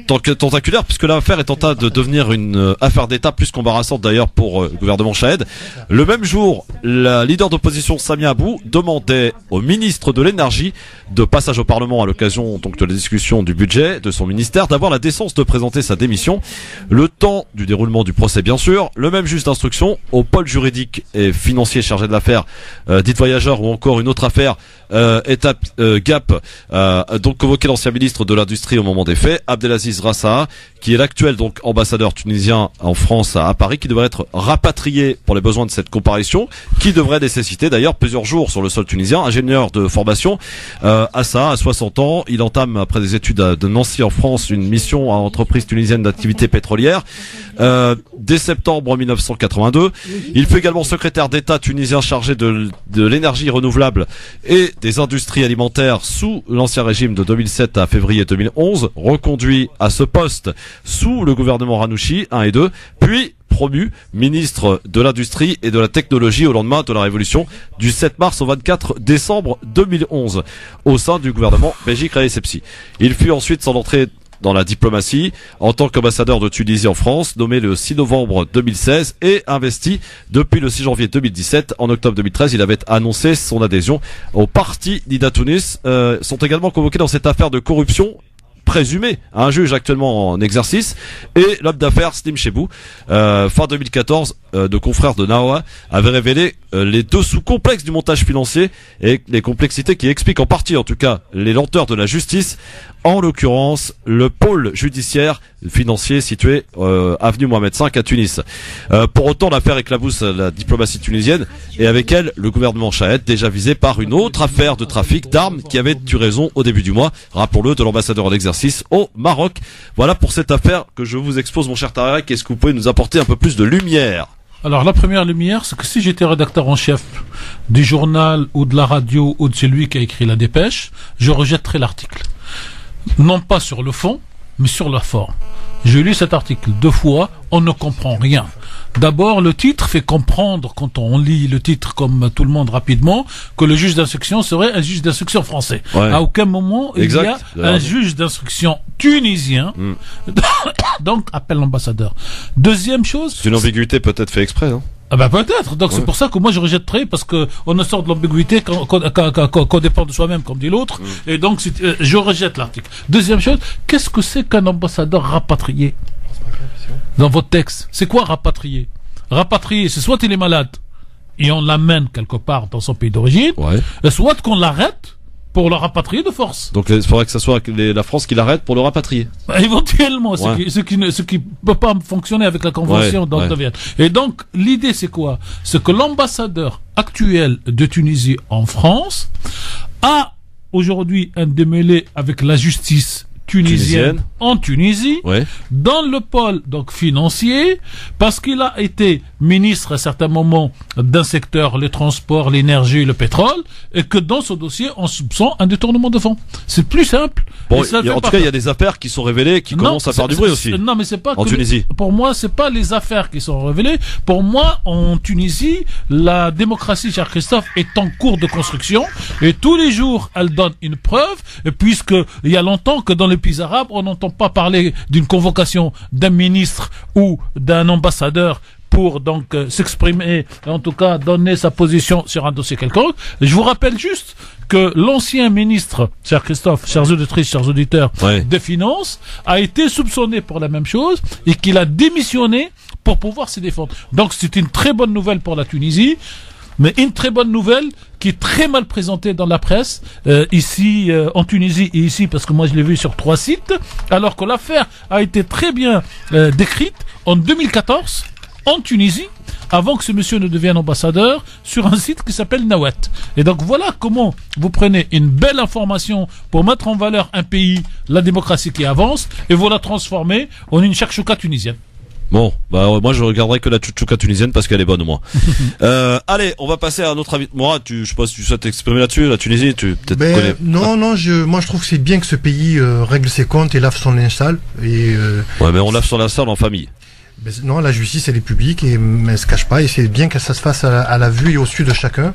Tentaculaire puisque l'affaire est en train de devenir une affaire d'État plus qu'embarrassante d'ailleurs pour le gouvernement Chahed. Le même jour, la leader d'opposition Samia Abou demandait au ministre de l'énergie de passage au Parlement à l'occasion donc de la discussion du budget de son ministère d'avoir la décence de présenter sa démission. Le temps du déroulement du procès bien sûr, le même juge d'instruction au pôle juridique et financier chargé de l'affaire dite voyageur ou encore une autre affaire étape Gap donc convoqué l'ancien ministre de l'Industrie au moment des faits, Abdelaziz Rassa, qui est l'actuel donc ambassadeur tunisien en France à Paris, qui devrait être rapatrié pour les besoins de cette comparution, qui devrait nécessiter d'ailleurs plusieurs jours sur le sol tunisien. Ingénieur de formation, à 60 ans, il entame après des études de Nancy en France une mission à entreprise tunisienne d'activité pétrolière dès septembre 1982. Il fut également secrétaire d'État tunisien chargé de l'énergie renouvelable et des industries alimentaires sous l'ancien régime de 2007 à février 2011, reconduit à ce poste sous le gouvernement Ranouchi 1 et 2, puis promu ministre de l'Industrie et de la Technologie au lendemain de la révolution du 7 mars au 24 décembre 2011 au sein du gouvernement Béji Caïd-Essebsi. Il fut ensuite sans entrée dans la diplomatie en tant qu'ambassadeur de Tunisie en France, nommé le 6 novembre 2016 et investi depuis le 6 janvier 2017. En octobre 2013, il avait annoncé son adhésion au parti Nida Tunis. Sont également convoqués dans cette affaire de corruption présumé à un juge actuellement en exercice et l'homme d'affaires Slim Chebou, fin 2014, de confrères de Naoa, avait révélé les dessous complexes du montage financier et les complexités qui expliquent en partie en tout cas les lenteurs de la justice, en l'occurrence le pôle judiciaire financier situé avenue Mohamed V à Tunis. Pour autant, l'affaire éclabousse la diplomatie tunisienne et avec elle le gouvernement Chahed, déjà visé par une autre affaire de trafic d'armes qui avait eu raison au début du mois, rappelons-le, de l'ambassadeur en exercice au Maroc. Voilà pour cette affaire que je vous expose, mon cher Tarek. Est-ce que vous pouvez nous apporter un peu plus de lumière? Alors la première lumière, c'est que si j'étais rédacteur en chef du journal ou de la radio ou de celui qui a écrit la dépêche, je rejetterais l'article. Non pas sur le fond, mais sur la forme. J'ai lu cet article 2 fois, on ne comprend rien. D'abord, le titre fait comprendre, quand on lit le titre comme tout le monde rapidement, que le juge d'instruction serait un juge d'instruction français. Ouais. À aucun moment, il y a un juge d'instruction tunisien, donc appelle l'ambassadeur. Deuxième chose... C'est une ambiguïté peut-être fait exprès, non? Ah ben peut-être, donc c'est pour ça que moi je rejetterai, parce que on ne sort de l'ambiguïté qu'on dépend de soi-même, comme dit l'autre, et donc je rejette l'article. Deuxième chose, qu'est-ce que c'est qu'un ambassadeur rapatrié? Dans votre texte, c'est quoi rapatrier? Rapatrier, c'est soit il est malade et on l'amène quelque part dans son pays d'origine, soit qu'on l'arrête pour le rapatrier de force. Donc il faudrait que ce soit la France qui l'arrête pour le rapatrier. Éventuellement, ce qui peut pas fonctionner avec la convention de Vienne. Et donc l'idée c'est quoi? C'est que l'ambassadeur actuel de Tunisie en France a aujourd'hui un démêlé avec la justice tunisienne en Tunisie, dans le pôle donc financier, parce qu'il a été ministre à certains moments d'un secteur, les transports, l'énergie, le pétrole, et que dans ce dossier, on soupçonne un détournement de fonds. C'est plus simple. Bon, en tout cas, il y a des affaires qui sont révélées, qui commencent à faire du bruit aussi. Non, mais c'est pas en Tunisie. Pour moi, c'est pas les affaires qui sont révélées. Pour moi, en Tunisie, la démocratie, cher Christophe, est en cours de construction, et tous les jours, elle donne une preuve, puisque il y a longtemps que dans les pays arabes, on n'entend pas parler d'une convocation d'un ministre ou d'un ambassadeur pour donc s'exprimer, en tout cas donner sa position sur un dossier quelconque. Je vous rappelle juste que l'ancien ministre, cher Christophe, chers auditrices, chers auditeurs, des Finances, a été soupçonné pour la même chose et qu'il a démissionné pour pouvoir se défendre. Donc c'est une très bonne nouvelle pour la Tunisie, mais une très bonne nouvelle qui est très mal présentée dans la presse, ici en Tunisie et ici, parce que moi je l'ai vu sur 3 sites, alors que l'affaire a été très bien décrite en 2014 en Tunisie, avant que ce monsieur ne devienne ambassadeur, sur un site qui s'appelle Nawat. Et donc voilà comment vous prenez une belle information pour mettre en valeur un pays, la démocratie qui avance, et vous la transformez en une chakchouka tunisienne. Bon, bah moi je regarderai que la chouchouka tunisienne parce qu'elle est bonne au moins. Allez, on va passer à un autre avis. Moi, je sais pas si tu souhaites t'exprimer là-dessus, la Tunisie, tu peut-être connais. Non, moi je trouve que c'est bien que ce pays règle ses comptes et lave son linge sale. Ouais, mais on lave son linge sale en famille. Non, la justice elle est publique et elle se cache pas, et c'est bien que ça se fasse à la vue et au su de chacun,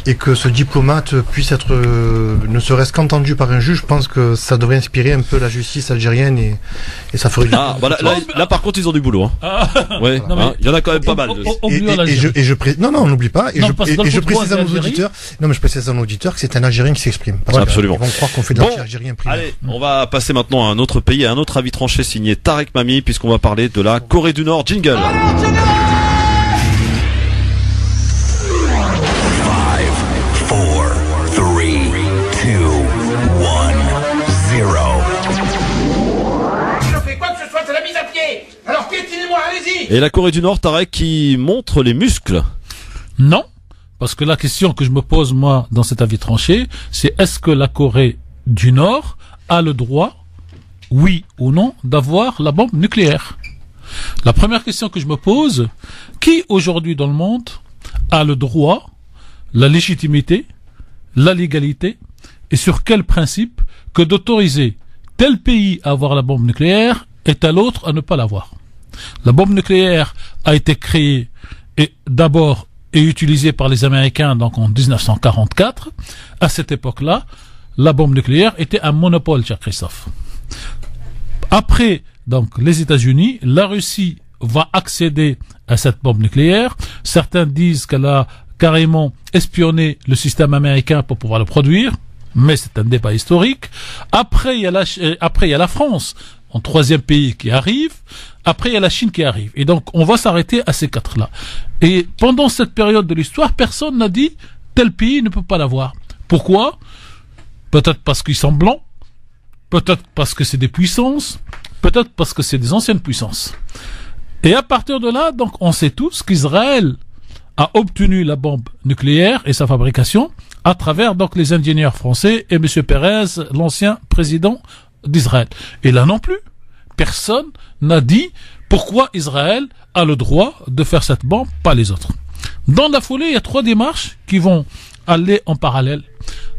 et que ce diplomate puisse être ne serait-ce qu'entendu par un juge. Je pense que ça devrait inspirer un peu la justice algérienne et ça ferait du bien. Voilà, là par contre ils ont du boulot. Ouais, il y en a quand même pas mal. Non, on n'oublie pas, et je précise à nos auditeurs, que c'est un Algérien qui s'exprime. Absolument. Ils vont croire qu'on fait de l'Algérien privé. Allez, on va passer maintenant à un autre pays, à un autre avis tranché signé Tarek Mami, puisqu'on va parler de la Corée du Nord. Jingle. 5, 4, 3, 2, 1, 0. Je fais quoi que ce soit, c'est la mise à pied. Alors piétinez-moi, allez-y. Et la Corée du Nord, Tarek, qui montre les muscles. Non, parce que la question que je me pose moi dans cet avis tranché, c'est est-ce que la Corée du Nord a le droit, oui ou non, d'avoir la bombe nucléaire? La première question que je me pose, qui aujourd'hui dans le monde a le droit, la légitimité, la légalité, et sur quel principe que d'autoriser tel pays à avoir la bombe nucléaire et tel autre à ne pas l'avoir? La bombe nucléaire a été créée et d'abord et utilisée par les Américains donc en 1944. À cette époque-là, la bombe nucléaire était un monopole, cher Christophe. Après donc les États-Unis, la Russie va accéder à cette bombe nucléaire. Certains disent qu'elle a carrément espionné le système américain pour pouvoir le produire, mais c'est un débat historique. Après il y a la France en troisième pays qui arrive. Après il y a la Chine qui arrive. Et donc on va s'arrêter à ces quatre-là. Et pendant cette période de l'histoire, personne n'a dit tel pays ne peut pas l'avoir. Pourquoi? Peut-être parce qu'ils sont blancs, peut-être parce que c'est des puissances, peut-être parce que c'est des anciennes puissances. Et à partir de là, donc, on sait tous qu'Israël a obtenu la bombe nucléaire et sa fabrication à travers donc les ingénieurs français et M. Pérez, l'ancien président d'Israël. Et là non plus, personne n'a dit pourquoi Israël a le droit de faire cette bombe, pas les autres. Dans la foulée, il y a 3 démarches qui vont aller en parallèle.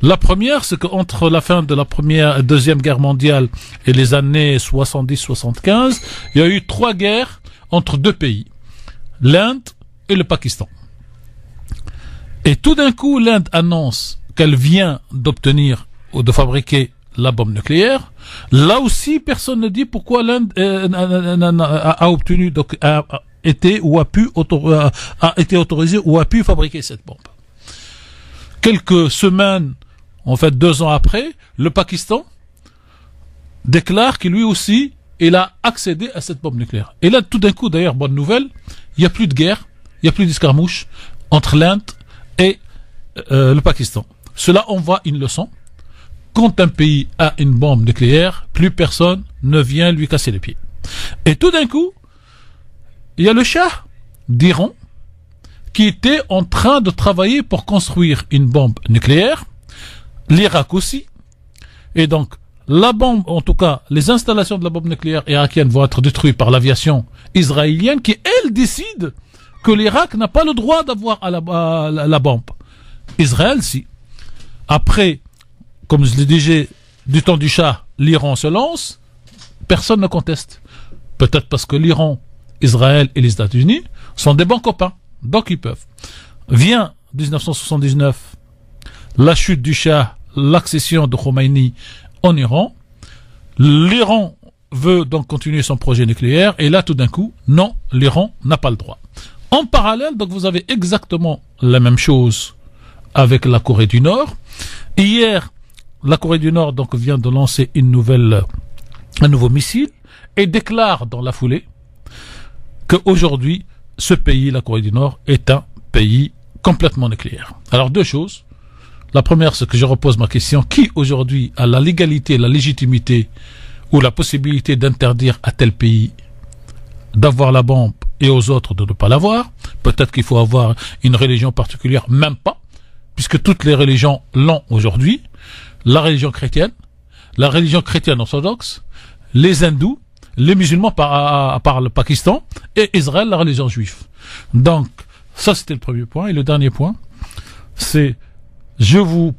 La première, c'est qu'entre la fin de la première et deuxième guerre mondiale et les années 70-75, il y a eu 3 guerres entre 2 pays. L'Inde et le Pakistan. Et tout d'un coup, l'Inde annonce qu'elle vient d'obtenir ou de fabriquer la bombe nucléaire. Là aussi, personne ne dit pourquoi l'Inde a obtenu, donc a été autorisé ou a pu fabriquer cette bombe. Quelques semaines, en fait 2 ans après, le Pakistan déclare que lui aussi, il a accédé à cette bombe nucléaire. Et là, tout d'un coup, d'ailleurs, bonne nouvelle, il n'y a plus de guerre, il n'y a plus d'escarmouche entre l'Inde et le Pakistan. Cela envoie une leçon. Quand un pays a une bombe nucléaire, plus personne ne vient lui casser les pieds. Et tout d'un coup, il y a le Shah d'Iran qui était en train de travailler pour construire une bombe nucléaire, l'Irak aussi. Et donc, la bombe, en tout cas, les installations de la bombe nucléaire irakienne vont être détruites par l'aviation israélienne qui, elle, décide que l'Irak n'a pas le droit d'avoir la bombe. Israël, si. Après, comme je l'ai dit, du temps du Shah, l'Iran se lance, personne ne conteste. Peut-être parce que l'Iran, Israël et les États-Unis sont des bons copains, donc ils peuvent. Vient 1979, la chute du Shah, l'accession de Khomeini en Iran. L'Iran veut donc continuer son projet nucléaire, et là, tout d'un coup, non, l'Iran n'a pas le droit. En parallèle, donc vous avez exactement la même chose avec la Corée du Nord. Hier, la Corée du Nord donc vient de lancer un nouveau missile et déclare dans la foulée qu'aujourd'hui, ce pays, la Corée du Nord, est un pays complètement nucléaire. Alors 2 choses. La première, c'est que je repose ma question. Qui aujourd'hui a la légalité, la légitimité ou la possibilité d'interdire à tel pays d'avoir la bombe et aux autres de ne pas l'avoir? Peut-être qu'il faut avoir une religion particulière, même pas, puisque toutes les religions l'ont aujourd'hui. La religion chrétienne orthodoxe, les hindous, les musulmans par le Pakistan, et Israël, la religion juive. Donc, ça c'était le premier point. Et le dernier point, c'est, je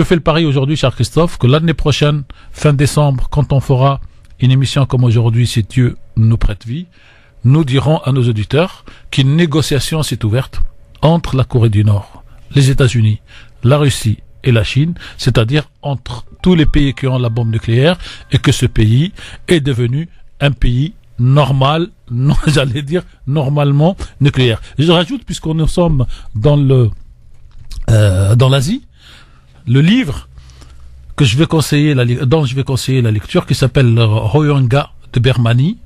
fais le pari aujourd'hui, cher Christophe, que l'année prochaine, fin décembre, quand on fera une émission comme aujourd'hui, si Dieu nous prête vie, nous dirons à nos auditeurs qu'une négociation s'est ouverte entre la Corée du Nord, les États-Unis, la Russie et la Chine, c'est-à-dire entre tous les pays qui ont la bombe nucléaire, et que ce pays est devenu un pays normal, non, j'allais dire normalement nucléaire. Je rajoute, puisqu'on nous sommes dans l'Asie, le livre dont je vais conseiller la lecture, qui s'appelle Rohingya de Birmanie,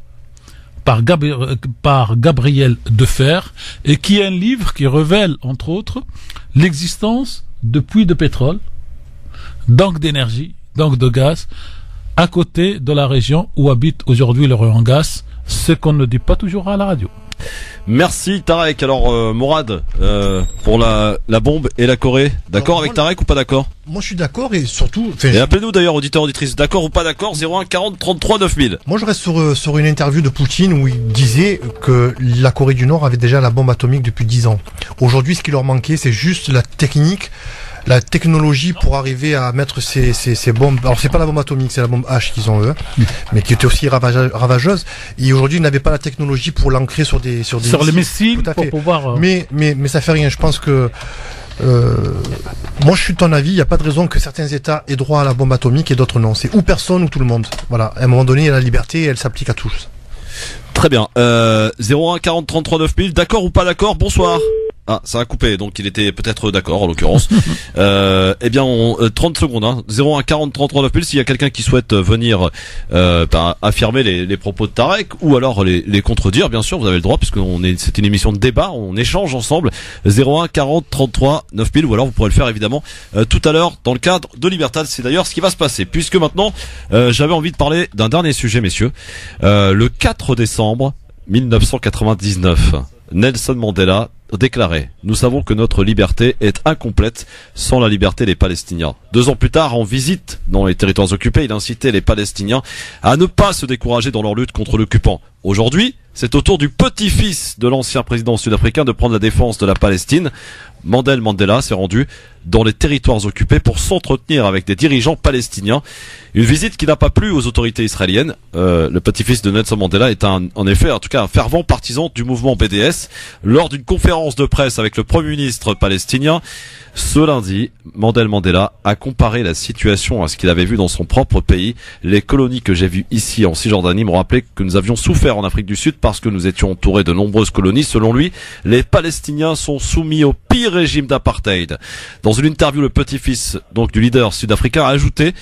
par Gabriel Defer, et qui est un livre qui révèle, entre autres, l'existence de puits de pétrole, donc d'énergie, donc de gaz, à côté de la région où habite aujourd'hui le Rohingyas, ce qu'on ne dit pas toujours à la radio. Merci Tarek. Alors Morad, pour la bombe et la Corée, d'accord avec Tarek ou pas d'accord? Moi je suis d'accord, et surtout... Et appelez-nous d'ailleurs, auditeurs, auditrices, d'accord ou pas d'accord, 01 40 33 9000. Moi je reste sur une interview de Poutine où il disait que la Corée du Nord avait déjà la bombe atomique depuis 10 ans. Aujourd'hui, ce qui leur manquait, c'est juste la technologie pour arriver à mettre ces bombes. Alors c'est pas la bombe atomique, c'est la bombe H qu'ils ont eux, mais qui était aussi ravageuse. Et aujourd'hui, ils n'avaient pas la technologie pour l'ancrer sur les missiles pour pouvoir. Mais ça fait rien. Je pense que moi je suis de ton avis. Il n'y a pas de raison que certains États aient droit à la bombe atomique et d'autres non. C'est ou personne ou tout le monde. Voilà. À un moment donné, il y a la liberté et elle s'applique à tous. Très bien. 01 40 33 9000. D'accord ou pas d'accord? Bonsoir. Ah, ça a coupé, donc il était peut-être d'accord en l'occurrence. Eh bien, 30 secondes, hein. 01 40 33 9000, s'il y a quelqu'un qui souhaite venir affirmer les propos de Tarek, ou alors les contredire, bien sûr, vous avez le droit, puisque c'est une émission de débat, on échange ensemble. 01 40 33 9000, ou alors vous pourrez le faire évidemment tout à l'heure dans le cadre de Libertad. C'est d'ailleurs ce qui va se passer, puisque maintenant j'avais envie de parler d'un dernier sujet, messieurs. Le 4 décembre 1999, Nelson Mandela déclarait: nous savons que notre liberté est incomplète sans la liberté des Palestiniens. 2 ans plus tard, en visite dans les territoires occupés, il incitait les Palestiniens à ne pas se décourager dans leur lutte contre l'occupant. Aujourd'hui, c'est au tour du petit-fils de l'ancien président sud-africain de prendre la défense de la Palestine. Mandela Mandela s'est rendu dans les territoires occupés pour s'entretenir avec des dirigeants palestiniens. Une visite qui n'a pas plu aux autorités israéliennes. Le petit-fils de Nelson Mandela est en effet un fervent partisan du mouvement BDS. Lors d'une conférence de presse avec le Premier ministre palestinien, ce lundi, Mandela Mandela a comparé la situation à ce qu'il avait vu dans son propre pays. Les colonies que j'ai vues ici en Cisjordanie m'ont rappelé que nous avions souffert en Afrique du Sud parce que nous étions entourés de nombreuses colonies. Selon lui, les Palestiniens sont soumis au pire régime d'apartheid. Dans une interview, le petit-fils donc du leader sud-africain a ajouté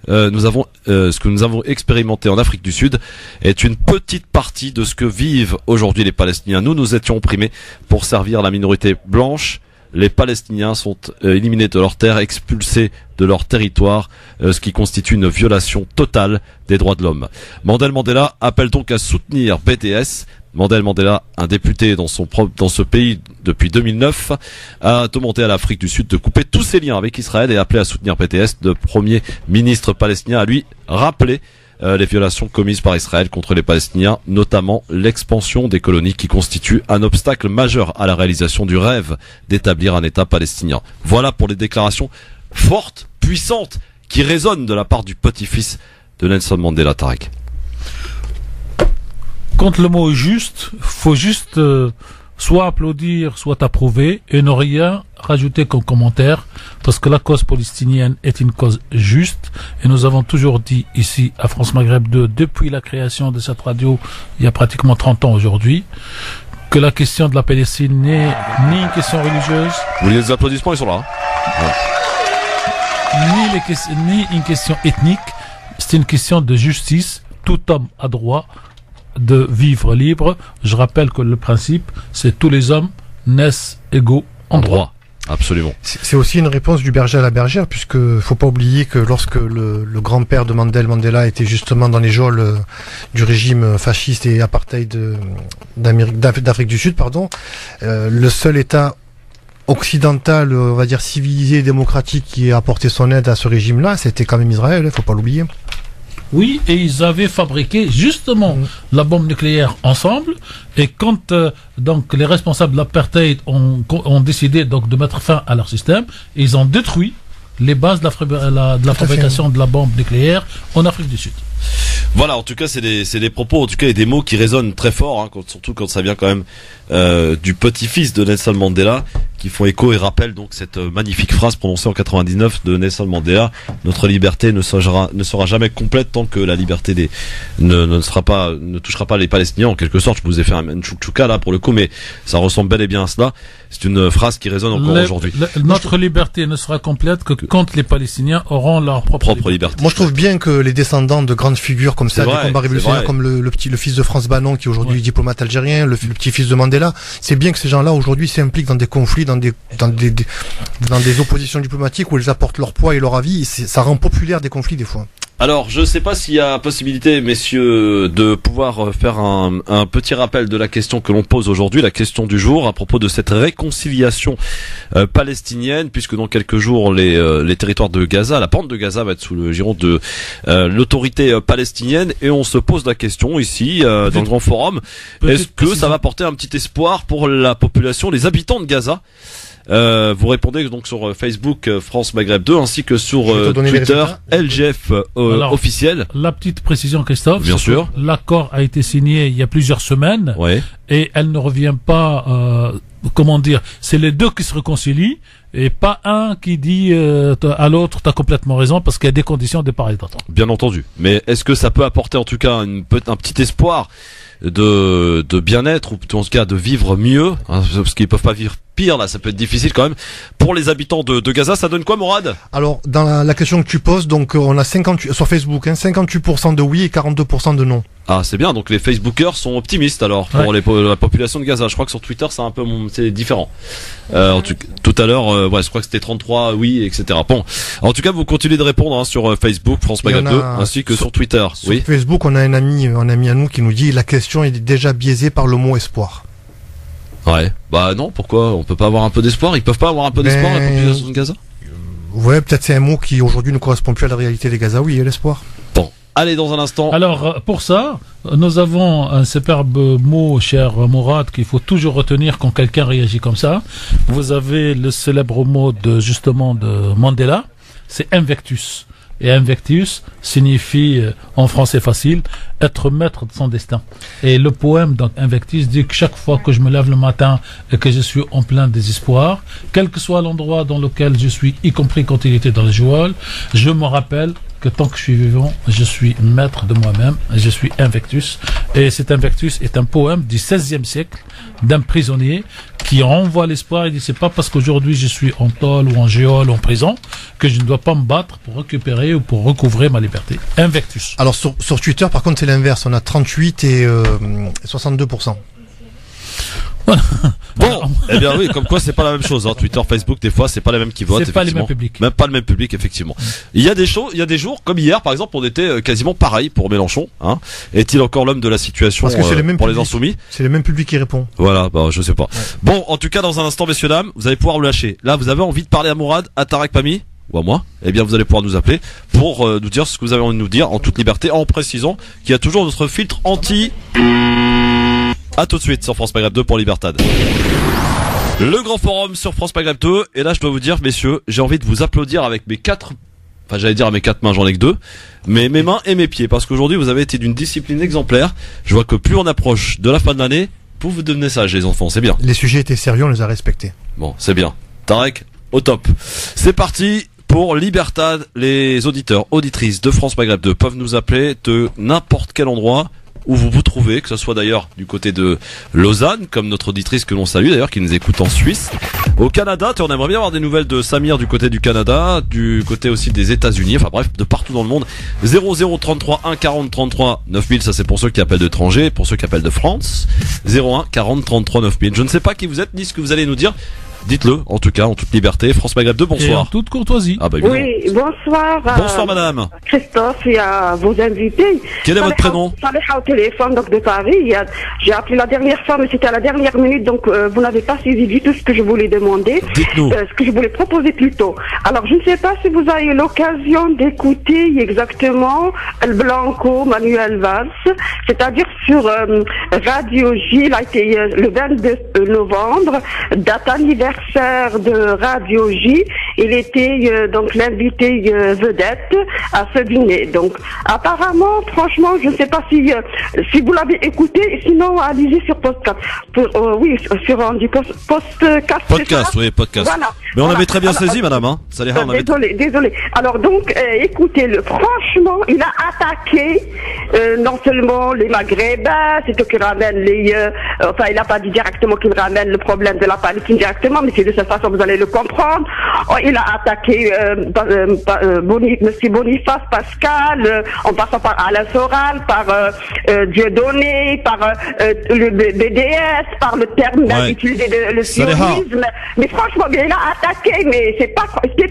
ce que nous avons expérimenté en Afrique du Sud est une petite partie de ce que vivent aujourd'hui les Palestiniens. Nous étions opprimés pour servir la minorité blanche. Les Palestiniens sont éliminés de leurs terres, expulsés de leur territoire, ce qui constitue une violation totale des droits de l'homme. Mandela Mandela appelle donc à soutenir BDS. Mandela Mandela, un député dans ce pays depuis 2009, a demandé à l'Afrique du Sud de couper tous ses liens avec Israël et appelé à soutenir BDS. Le premier ministre palestinien a lui rappelé les violations commises par Israël contre les Palestiniens, notamment l'expansion des colonies qui constitue un obstacle majeur à la réalisation du rêve d'établir un État palestinien. Voilà pour les déclarations fortes, puissantes, qui résonnent de la part du petit-fils de Nelson Mandela, Tarek. Quand le mot est juste, faut juste soit applaudir, soit approuver, et ne rien rajouter comme commentaire, parce que la cause palestinienne est une cause juste, et nous avons toujours dit ici à France Maghreb 2, depuis la création de cette radio, il y a pratiquement 30 ans aujourd'hui, que la question de la Palestine n'est ni une question religieuse. Vous voulez les applaudissements, ils sont là. Ni une question ethnique, c'est une question de justice. Tout homme a droit de vivre libre. Je rappelle que le principe, c'est tous les hommes naissent égaux en droit. Absolument. C'est aussi une réponse du berger à la bergère, puisque faut pas oublier que lorsque le grand-père de Mandela Mandela était justement dans les geôles du régime fasciste et apartheid d'Afrique du Sud, le seul État occidental, on va dire civilisé et démocratique qui a apporté son aide à ce régime-là, c'était quand même Israël, faut pas l'oublier. Oui, et ils avaient fabriqué justement la bombe nucléaire ensemble. Et quand donc les responsables de l'apartheid ont décidé donc de mettre fin à leur système, ils ont détruit les bases de la fabrication de la bombe nucléaire en Afrique du Sud. Voilà, en tout cas, c'est des propos, en tout cas, et des mots qui résonnent très fort, hein, surtout quand ça vient quand même du petit-fils de Nelson Mandela, qui font écho et rappellent donc cette magnifique phrase prononcée en 99 de Nelson Mandela: notre liberté ne sera jamais complète tant que la liberté ne touchera pas les Palestiniens. En quelque sorte, je vous ai fait un chouchouka là pour le coup, mais ça ressemble bel et bien à cela. C'est une phrase qui résonne encore aujourd'hui. Notre liberté ne sera complète que quand les Palestiniens auront leur propre liberté. Moi, je trouve bien que les descendants de grandes figures comme ça, des combats révolutionnaires, comme le fils de France Banon, qui est aujourd'hui diplomate algérien, le petit-fils de Mandela, c'est bien que ces gens-là aujourd'hui s'impliquent dans des conflits, dans des oppositions diplomatiques où ils apportent leur poids et leur avis. Ça rend populaire des conflits des fois. Alors, je ne sais pas s'il y a possibilité, messieurs, de pouvoir faire un petit rappel de la question que l'on pose aujourd'hui, la question du jour, à propos de cette réconciliation palestinienne, puisque dans quelques jours, les territoires de Gaza, la bande de Gaza va être sous le giron de l'autorité palestinienne, et on se pose la question ici, dans le grand forum, est-ce que ça va porter un petit espoir pour la population, les habitants de Gaza? Vous répondez donc sur Facebook France Maghreb 2 ainsi que sur Twitter LGF officiel. La petite précision, Christophe, bien sûr, l'accord a été signé il y a plusieurs semaines, et elle ne revient pas, comment dire, c'est les deux qui se réconcilient et pas un qui dit à l'autre t'as complètement raison, parce qu'il y a des conditions de part et d'autre. Bien entendu, mais est-ce que ça peut apporter en tout cas un petit espoir de bien-être, ou en tout cas de vivre mieux, hein, parce qu'ils peuvent pas vivre pire, là ça peut être difficile quand même pour les habitants de Gaza? Ça donne quoi, Morad? Alors dans la question que tu poses, donc on a 58 sur Facebook, 58% de oui et 42% de non. Ah, c'est bien, donc les Facebookers sont optimistes alors pour la population de Gaza. Je crois que sur Twitter c'est différent. Tout à l'heure, je crois que c'était 33 oui, etc. Bon, en tout cas vous continuez de répondre sur Facebook France Maghreb 2 ainsi que sur Twitter. Sur Facebook, on a un ami à nous qui nous dit la question est déjà biaisée par le mot espoir. Ouais, bah non, pourquoi on peut pas avoir un peu d'espoir? Ils peuvent pas avoir un peu d'espoir, la population de Gaza? Ouais, peut-être c'est un mot qui aujourd'hui ne correspond plus à la réalité des Gazaouis, l'espoir. Bon, allez, dans un instant. Alors pour ça, Nous avons un superbe mot, cher Mourad, qu'il faut toujours retenir quand quelqu'un réagit comme ça. Vous avez le célèbre mot justement de Mandela, c'est invectus. Et invectus signifie, en français facile, être maître de son destin. Et le poème, donc, invectus, dit que chaque fois que je me lève le matin et que je suis en plein désespoir, quel que soit l'endroit dans lequel je suis, y compris quand il était dans le Joal, je me rappelle que tant que je suis vivant, je suis maître de moi-même, je suis invectus. Et cet invectus est un poème du XVIe siècle d'un prisonnier qui renvoie l'espoir et dit c'est pas parce qu'aujourd'hui je suis en tôle ou en géole ou en prison que je ne dois pas me battre pour récupérer ou pour recouvrer ma liberté. Invectus. Alors sur Twitter, par contre, c'est l'inverse. On a 38 et 62%. Bon, eh bien oui, comme quoi c'est pas la même chose. Hein. Twitter, Facebook, des fois c'est pas les mêmes qui votent. C'est pas les mêmes publics. Même pas le même public, effectivement. Il y a des jours comme hier, par exemple, on était quasiment pareil pour Mélenchon. Hein. Est-il encore l'homme de la situation Parce que c'est les mêmes pour publics. les insoumis? C'est le même public qui répond. Voilà, bah je sais pas. Ouais. Bon, en tout cas, dans un instant, messieurs dames, vous allez pouvoir le lâcher. Là, vous avez envie de parler à Mourad, à Tarek Pami ou à moi, eh bien vous allez pouvoir nous appeler pour nous dire ce que vous avez envie de nous dire en toute liberté, en précisant qu'il y a toujours notre filtre anti. A tout de suite sur France Maghreb 2 pour Libertad. Le grand forum sur France Maghreb 2. Et là, je dois vous dire, messieurs, j'ai envie de vous applaudir avec mes quatre... Enfin, j'allais dire mes quatre mains, j'en ai que deux. Mais mes mains et mes pieds. Parce qu'aujourd'hui, vous avez été d'une discipline exemplaire. Je vois que plus on approche de la fin de l'année, plus vous devenez sages, les enfants. C'est bien. Les sujets étaient sérieux, on les a respectés. Bon, c'est bien. Tarek, au top. C'est parti pour Libertad. Les auditeurs, auditrices de France Maghreb 2 peuvent nous appeler de n'importe quel endroit où vous vous trouvez, que ce soit d'ailleurs du côté de Lausanne, comme notre auditrice que l'on salue d'ailleurs, qui nous écoute en Suisse. Au Canada, on aimerait bien avoir des nouvelles de Samir du côté du Canada, du côté aussi des États-Unis, enfin bref, de partout dans le monde. 0033 1 40 33 9000, ça c'est pour ceux qui appellent d'étrangers, pour ceux qui appellent de France. 01 40 33 9000. Je ne sais pas qui vous êtes, ni ce que vous allez nous dire. Dites-le, en tout cas, en toute liberté. France Maghreb 2, bonsoir. Et en toute courtoisie. Ah bah, oui, bonsoir. Bonsoir madame. Christophe et à vos invités. Quel est votre prénom? Saléha au téléphone donc de Paris. J'ai appelé la dernière fois, mais c'était à la dernière minute, donc vous n'avez pas saisi du tout ce que je voulais demander. Dites-nous. Ce que je voulais proposer plutôt. Alors, je ne sais pas si vous avez eu l'occasion d'écouter exactement El Blanco, Manuel Valls, c'est-à-dire sur Radio J, il a été le 22 novembre, date anniversaire de Radio J. Il était donc l'invité vedette à ce dîner. Donc apparemment, franchement, je ne sais pas si vous l'avez écouté. Sinon, allez-y sur podcast. Oui, sur on dit podcast. Podcast, oui, podcast. Voilà. Mais on voilà. avait très bien saisi, madame. Hein. Saléha, on avait... Désolé. Alors donc, écoutez-le. Franchement, il a attaqué non seulement les Maghrébins, c'est eux qui ramènent les... enfin, il n'a pas dit directement qu'il ramène le problème de la Palestine directement, mais c'est de cette façon vous allez le comprendre. Il a attaqué Monsieur Boniface Pascal, en passant par Alain Soral, par Dieudonné, par le BDS, par le terme utilisé le sionisme. Mais franchement, il a attaqué, mais c'est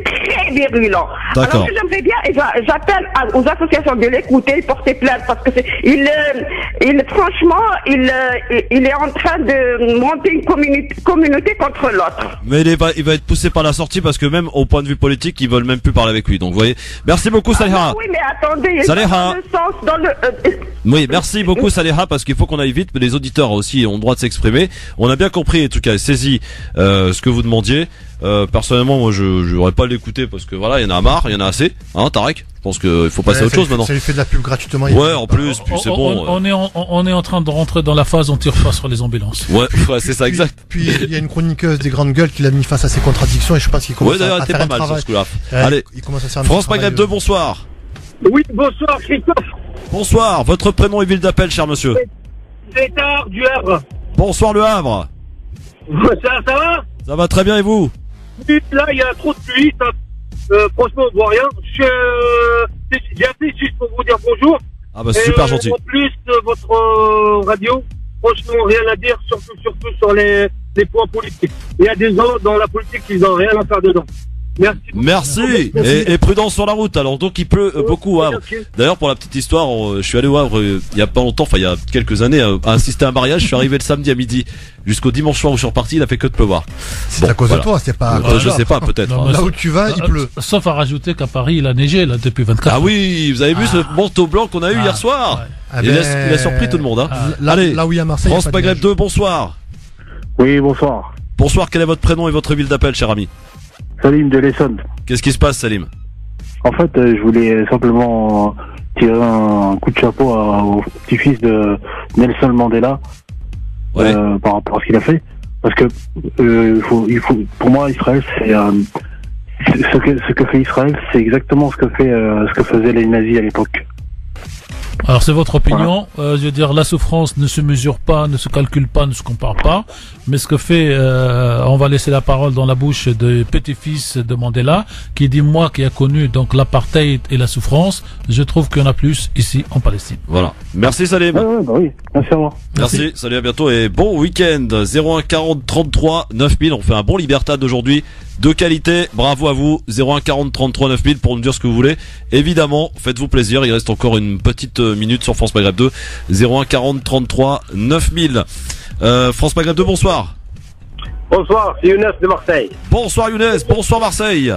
très virulent. D'accord. Alors j'aimerais bien, et j'appelle aux associations de l'écouter, porter plainte, parce que franchement, il est en train de monter une communauté contre l'autre. Mais il va être poussé par la sortie parce que même au point de vue politique, ils veulent même plus parler avec lui. Donc vous voyez. Merci beaucoup Saléha. Oui, mais attendez, il y a le sens dans le Oui, merci beaucoup Saléha parce qu'il faut qu'on aille vite. Mais les auditeurs aussi ont le droit de s'exprimer. On a bien compris, en tout cas, saisi ce que vous demandiez. Personnellement, moi, je n'aurais pas l'écouter parce que voilà, il y en a marre, il y en a assez. Hein, Tarek? Je pense qu'il faut passer à autre chose maintenant. Ça lui fait de la pub gratuitement. Ouais, en plus, puis c'est bon. On est en train de rentrer dans la phase on tire face sur les ambulances. Ouais, c'est ça, exact. Puis il y a une chroniqueuse des grandes gueules qui l'a mis face à ses contradictions et je pense qu'il commence à faire un travail. Ouais, d'ailleurs, elle était pas mal sur ce coup-là. Allez, il commence à faire France Maghreb 2, bonsoir. Oui, bonsoir Christophe. Bonsoir, votre prénom et ville d'appel, cher monsieur. C'est tard du Havre. Bonsoir le Havre. Ça va? Ça va très bien et vous? Là, il y a trop de pluie, franchement, on voit rien. J'ai appelé juste pour vous dire bonjour. Ah bah c'est super gentil. En plus, votre radio, franchement, rien à dire, surtout sur les points politiques. Il y a des gens dans la politique qui n'ont rien à faire dedans. Merci. Et prudence sur la route. Alors donc il pleut beaucoup au Havre. D'ailleurs pour la petite histoire, je suis allé au Havre il y a pas longtemps, enfin il y a quelques années, à assister à un mariage. Je suis arrivé le samedi à midi. Jusqu'au dimanche soir où je suis reparti, il a fait que de pleuvoir. C'est à cause de toi, c'est pas. Je sais pas, peut-être. Non, là où tu vas, il pleut. Sauf à rajouter qu'à Paris, il a neigé là depuis 24 heures. Ah oui, vous avez vu ce manteau blanc qu'on a eu hier soir. Ouais. Il a surpris tout le monde. Hein. Allez, là où il y a Marseille. France Maghreb 2, bonsoir. Oui, bonsoir. Bonsoir, quel est votre prénom et votre ville d'appel, cher ami? Salim de l'Essonne. Qu'est-ce qui se passe, Salim? En fait, je voulais simplement tirer un coup de chapeau au petit-fils de Nelson Mandela par rapport à ce qu'il a fait. Parce que il faut, pour moi, Israël, c'est ce que fait Israël, c'est exactement ce que faisaient les nazis à l'époque. Alors c'est votre opinion. Je veux dire, la souffrance ne se mesure pas, ne se calcule pas, ne se compare pas. Mais ce que fait, on va laisser la parole dans la bouche de petit-fils de Mandela, qui dit moi qui ai connu donc l'apartheid et la souffrance, je trouve qu'il y en a plus ici en Palestine. Voilà. Merci Salim. Bah oui. Merci à moi. Merci. Salut, à bientôt et bon week-end. 01 40 33 9000. On fait un bon Libertad aujourd'hui. De qualité, bravo à vous. 01 40 33 9000 pour nous dire ce que vous voulez. Évidemment, faites-vous plaisir. Il reste encore une petite minute sur France Maghreb 2. 01 40 33 9000. France Maghreb 2, bonsoir. Bonsoir, c'est Younes de Marseille. Bonsoir Younes, bonsoir Marseille.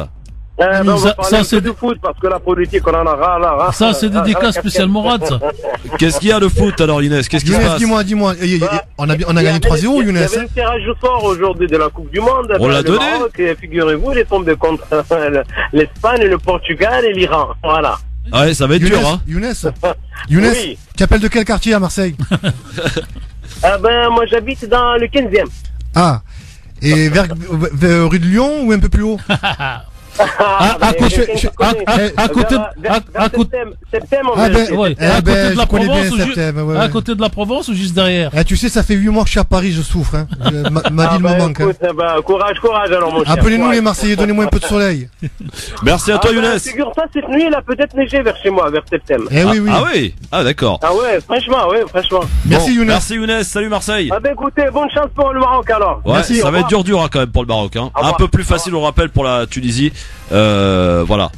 On va parler un peu de foot parce que la politique on en a ras. Ça c'est dédicace spécial Mourad ça. Qu'est-ce qu'il y a le foot alors Younes? Qu'est-ce qui se passe? Dis-moi. On a gagné 3-0 Younes. Il y avait le tirage au sort aujourd'hui de la Coupe du Monde. On l'a donné. Figurez-vous, il est tombé contre l'Espagne, le Portugal et l'Iran. Voilà. Ah ouais, ça va être dur hein. Younes, oui. Tu appelles de quel quartier à Marseille? Moi j'habite dans le 15e. Ah. Et vers rue de Lyon ou un peu plus haut? À côté de la Provence ou juste derrière? Tu sais, ça fait 8 mois que je suis à Paris, je souffre. Hein. Ma ville me manque. Courage alors mon cher. Appelez-nous les Marseillais, donnez-moi un peu de soleil. Merci à toi Younes. Figure-toi, cette nuit il a peut-être neigé vers chez moi, vers Septem. Oui. Ah oui. Ah d'accord. Ah ouais, franchement. Merci Younes. Merci Younes, salut Marseille. Ah ben écoutez, bonne chance pour le Maroc alors. Ouais, merci, ça va être dur hein, quand même pour le Maroc hein. Un peu plus facile on rappelle pour la Tunisie. Voilà.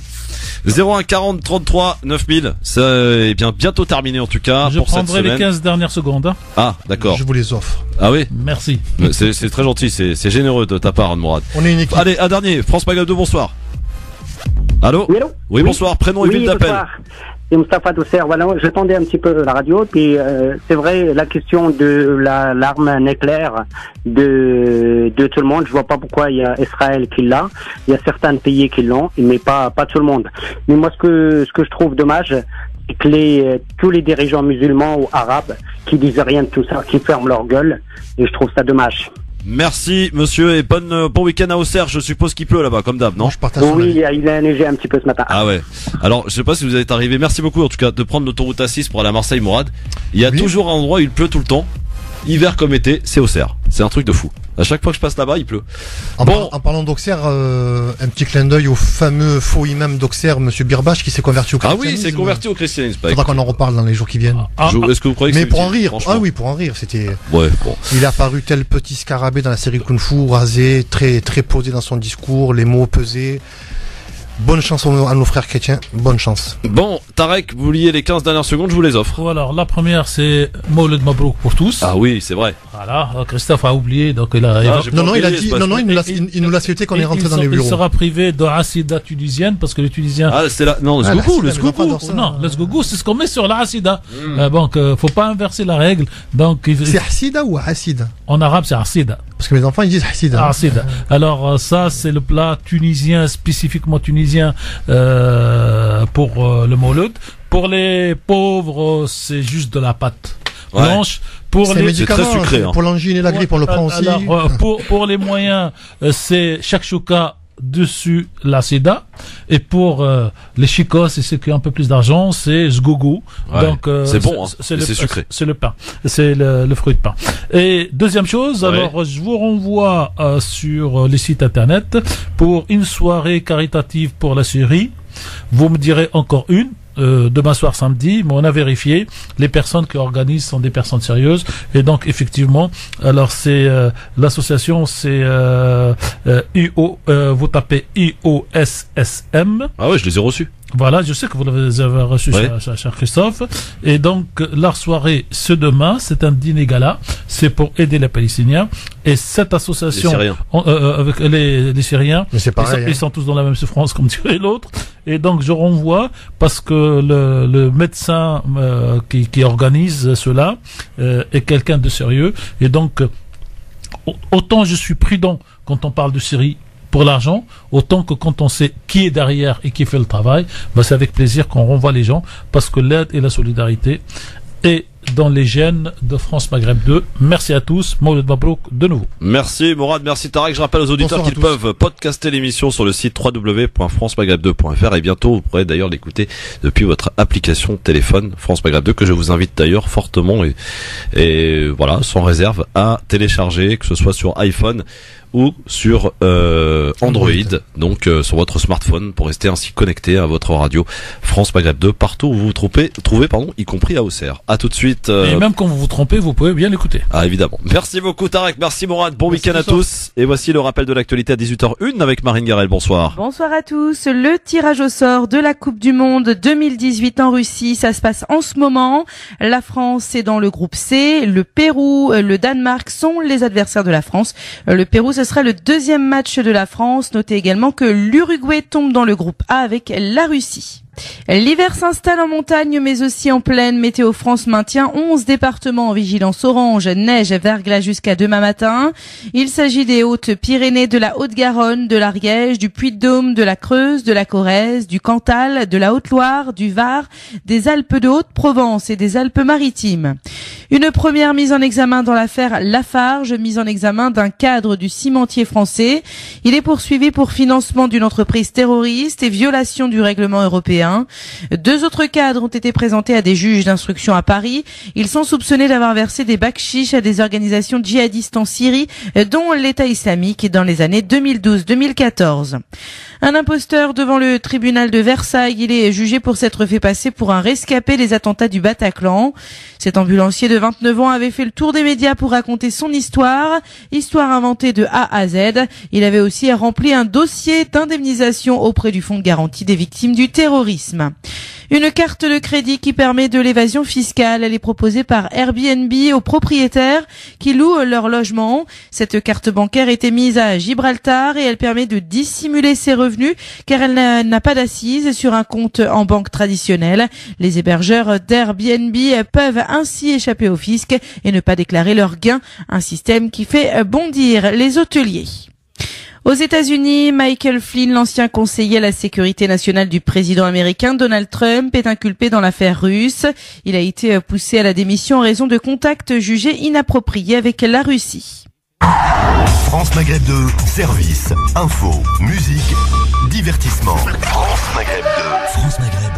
01 40 33 9000. C'est bien bientôt terminé en tout cas. Je pour cette prendrai semaine. les 15 dernières secondes. Hein. Ah d'accord. Je vous les offre. Ah oui. Merci. C'est très gentil, c'est généreux de ta part Mourad. On est une équipe. Allez, un dernier. France Maghreb 2, bonsoir. Allô? Oui, bonsoir. Prénom et ville d'appel. Bonsoir. C'est Moustapha Dousser. Voilà, j'attendais un petit peu la radio. Puis c'est vrai, la question de l'arme nucléaire de tout le monde. Je vois pas pourquoi il y a Israël qui l'a. Il y a certains pays qui l'ont, mais pas tout le monde. Mais moi, ce que je trouve dommage, c'est que tous les dirigeants musulmans ou arabes qui disent rien de tout ça, qui ferment leur gueule, et je trouve ça dommage. Merci monsieur et bon week-end à Auxerre. Je suppose qu'il pleut là-bas comme d'hab, non? Oui, il a neigé un petit peu ce matin. Ah ouais. Alors je sais pas si vous êtes arrivé. Merci beaucoup en tout cas de prendre l'autoroute A6 pour aller à Marseille Mourad. Il y a toujours un endroit où il pleut tout le temps. Hiver comme été, c'est Auxerre. C'est un truc de fou. À chaque fois que je passe là-bas, il pleut. En parlant d'Auxerre, un petit clin d'œil au fameux faux imam d'Auxerre, monsieur Birbache, qui s'est converti au christianisme. Ah oui, c'est converti au christianisme. Faudra qu'on en reparle dans les jours qui viennent. Est-ce que vous croyez que mais c'est pour en utile, rire. franchement? Ah oui, pour en rire. C'était. Ouais, bon. Il est apparu tel petit scarabée dans la série Kung Fu, rasé, très posé dans son discours, les mots pesés. Bonne chance à nos frères chrétiens, bonne chance. Bon, Tarek, vous liez les 15 dernières secondes, je vous les offre. Alors, la première, c'est Mawlid Mabrouk pour tous. Ah oui, c'est vrai. Voilà, Christophe a oublié, donc il a... il nous l'a souhaité quand on est rentré dans les bureaux. Il sera privé de Hassida tunisienne, parce que les Tunisiens... Ah, c'est là, non, le sgougou. Non, le sgougou, c'est ce qu'on met sur la Hassida. Donc, faut pas inverser la règle. Donc, c'est Hassida ou Hassida? En arabe, c'est Hassida. Parce que mes enfants, ils disent Hassida. Hassida. Alors, ça, c'est le plat tunisien, spécifiquement tunisien, pour le Mawlid. Pour les pauvres, c'est juste de la pâte blanche. C'est très sucré. Pour l'angine et la grippe, on le prend aussi. Alors, pour les moyens, c'est shakshuka dessus la sida, et pour les chicos et ceux qui ont un peu plus d'argent, c'est sgougou. Donc c'est bon, c'est sucré. C'est le pain, c'est le fruit de pain. Et deuxième chose, alors je vous renvoie sur les sites internet pour une soirée caritative pour la Syrie. Vous me direz encore une. demain soir samedi, mais on a vérifié, les personnes qui organisent sont des personnes sérieuses, et donc effectivement, alors c'est l'association, c'est vous tapez IOSSM. Ah ouais, je les ai reçus. Voilà, je sais que vous les avez reçus, ouais. cher Christophe. Et donc, la soirée, ce demain, c'est un dîner gala. C'est pour aider les Palestiniens. Et cette association, avec les Syriens, mais c'est pareil, ils sont tous dans la même souffrance, comme dirait l'autre. Et donc, je renvoie, parce que le médecin qui organise cela est quelqu'un de sérieux. Et donc, autant je suis prudent quand on parle de Syrie, pour l'argent, autant que quand on sait qui est derrière et qui fait le travail, c'est avec plaisir qu'on renvoie les gens, parce que l'aide et la solidarité est dans les gènes de France Maghreb 2. Merci à tous. Mawlid Mabrouk de nouveau. Merci Mourad, merci Tarek. Je rappelle aux auditeurs qu'ils peuvent podcaster l'émission sur le site www.francemaghreb2.fr et bientôt vous pourrez d'ailleurs l'écouter depuis votre application téléphone France Maghreb 2 que je vous invite d'ailleurs fortement et voilà, sans réserve à télécharger, que ce soit sur iPhone ou sur Android, donc sur votre smartphone, pour rester ainsi connecté à votre radio France Maghreb 2 partout où vous vous trouvez, y compris à Auxerre. À tout de suite. Et même quand vous vous trompez, vous pouvez bien l'écouter. Ah évidemment. Merci beaucoup Tarek, merci Mourad, bon week-end à tous. Et voici le rappel de l'actualité à 18h01 avec Marine Garel. Bonsoir. Bonsoir à tous. Le tirage au sort de la Coupe du Monde 2018 en Russie, ça se passe en ce moment. La France est dans le groupe C. Le Pérou, le Danemark sont les adversaires de la France. Le Pérou, ce sera le deuxième match de la France. Notez également que l'Uruguay tombe dans le groupe A avec la Russie. L'hiver s'installe en montagne mais aussi en plaine. Météo France maintient 11 départements en vigilance orange, neige et verglas jusqu'à demain matin. Il s'agit des Hautes-Pyrénées, de la Haute-Garonne, de l'Ariège, du Puy-de-Dôme, de la Creuse, de la Corrèze, du Cantal, de la Haute-Loire, du Var, des Alpes de Haute-Provence et des Alpes-Maritimes. Une première mise en examen dans l'affaire Lafarge, mise en examen d'un cadre du cimentier français. Il est poursuivi pour financement d'une entreprise terroriste et violation du règlement européen. 2 autres cadres ont été présentés à des juges d'instruction à Paris. Ils sont soupçonnés d'avoir versé des bakchiches à des organisations djihadistes en Syrie, dont l'État islamique dans les années 2012-2014. Un imposteur devant le tribunal de Versailles. Il est jugé pour s'être fait passer pour un rescapé des attentats du Bataclan. Cet ambulancier de 29 ans avait fait le tour des médias pour raconter son histoire inventée de A à Z. Il avait aussi rempli un dossier d'indemnisation auprès du Fonds de garantie des victimes du terrorisme. Une carte de crédit qui permet de l'évasion fiscale. Elle est proposée par Airbnb aux propriétaires qui louent leur logement. Cette carte bancaire est émise à Gibraltar et elle permet de dissimuler ses revenus car elle n'a pas d'assises sur un compte en banque traditionnelle. Les hébergeurs d'Airbnb peuvent ainsi échapper au fisc et ne pas déclarer leurs gains. Un système qui fait bondir les hôteliers. Aux États-Unis, Michael Flynn, l'ancien conseiller à la sécurité nationale du président américain Donald Trump, est inculpé dans l'affaire russe. Il a été poussé à la démission en raison de contacts jugés inappropriés avec la Russie. France Maghreb 2, service, info, musique, divertissement. France Maghreb 2. France Maghreb.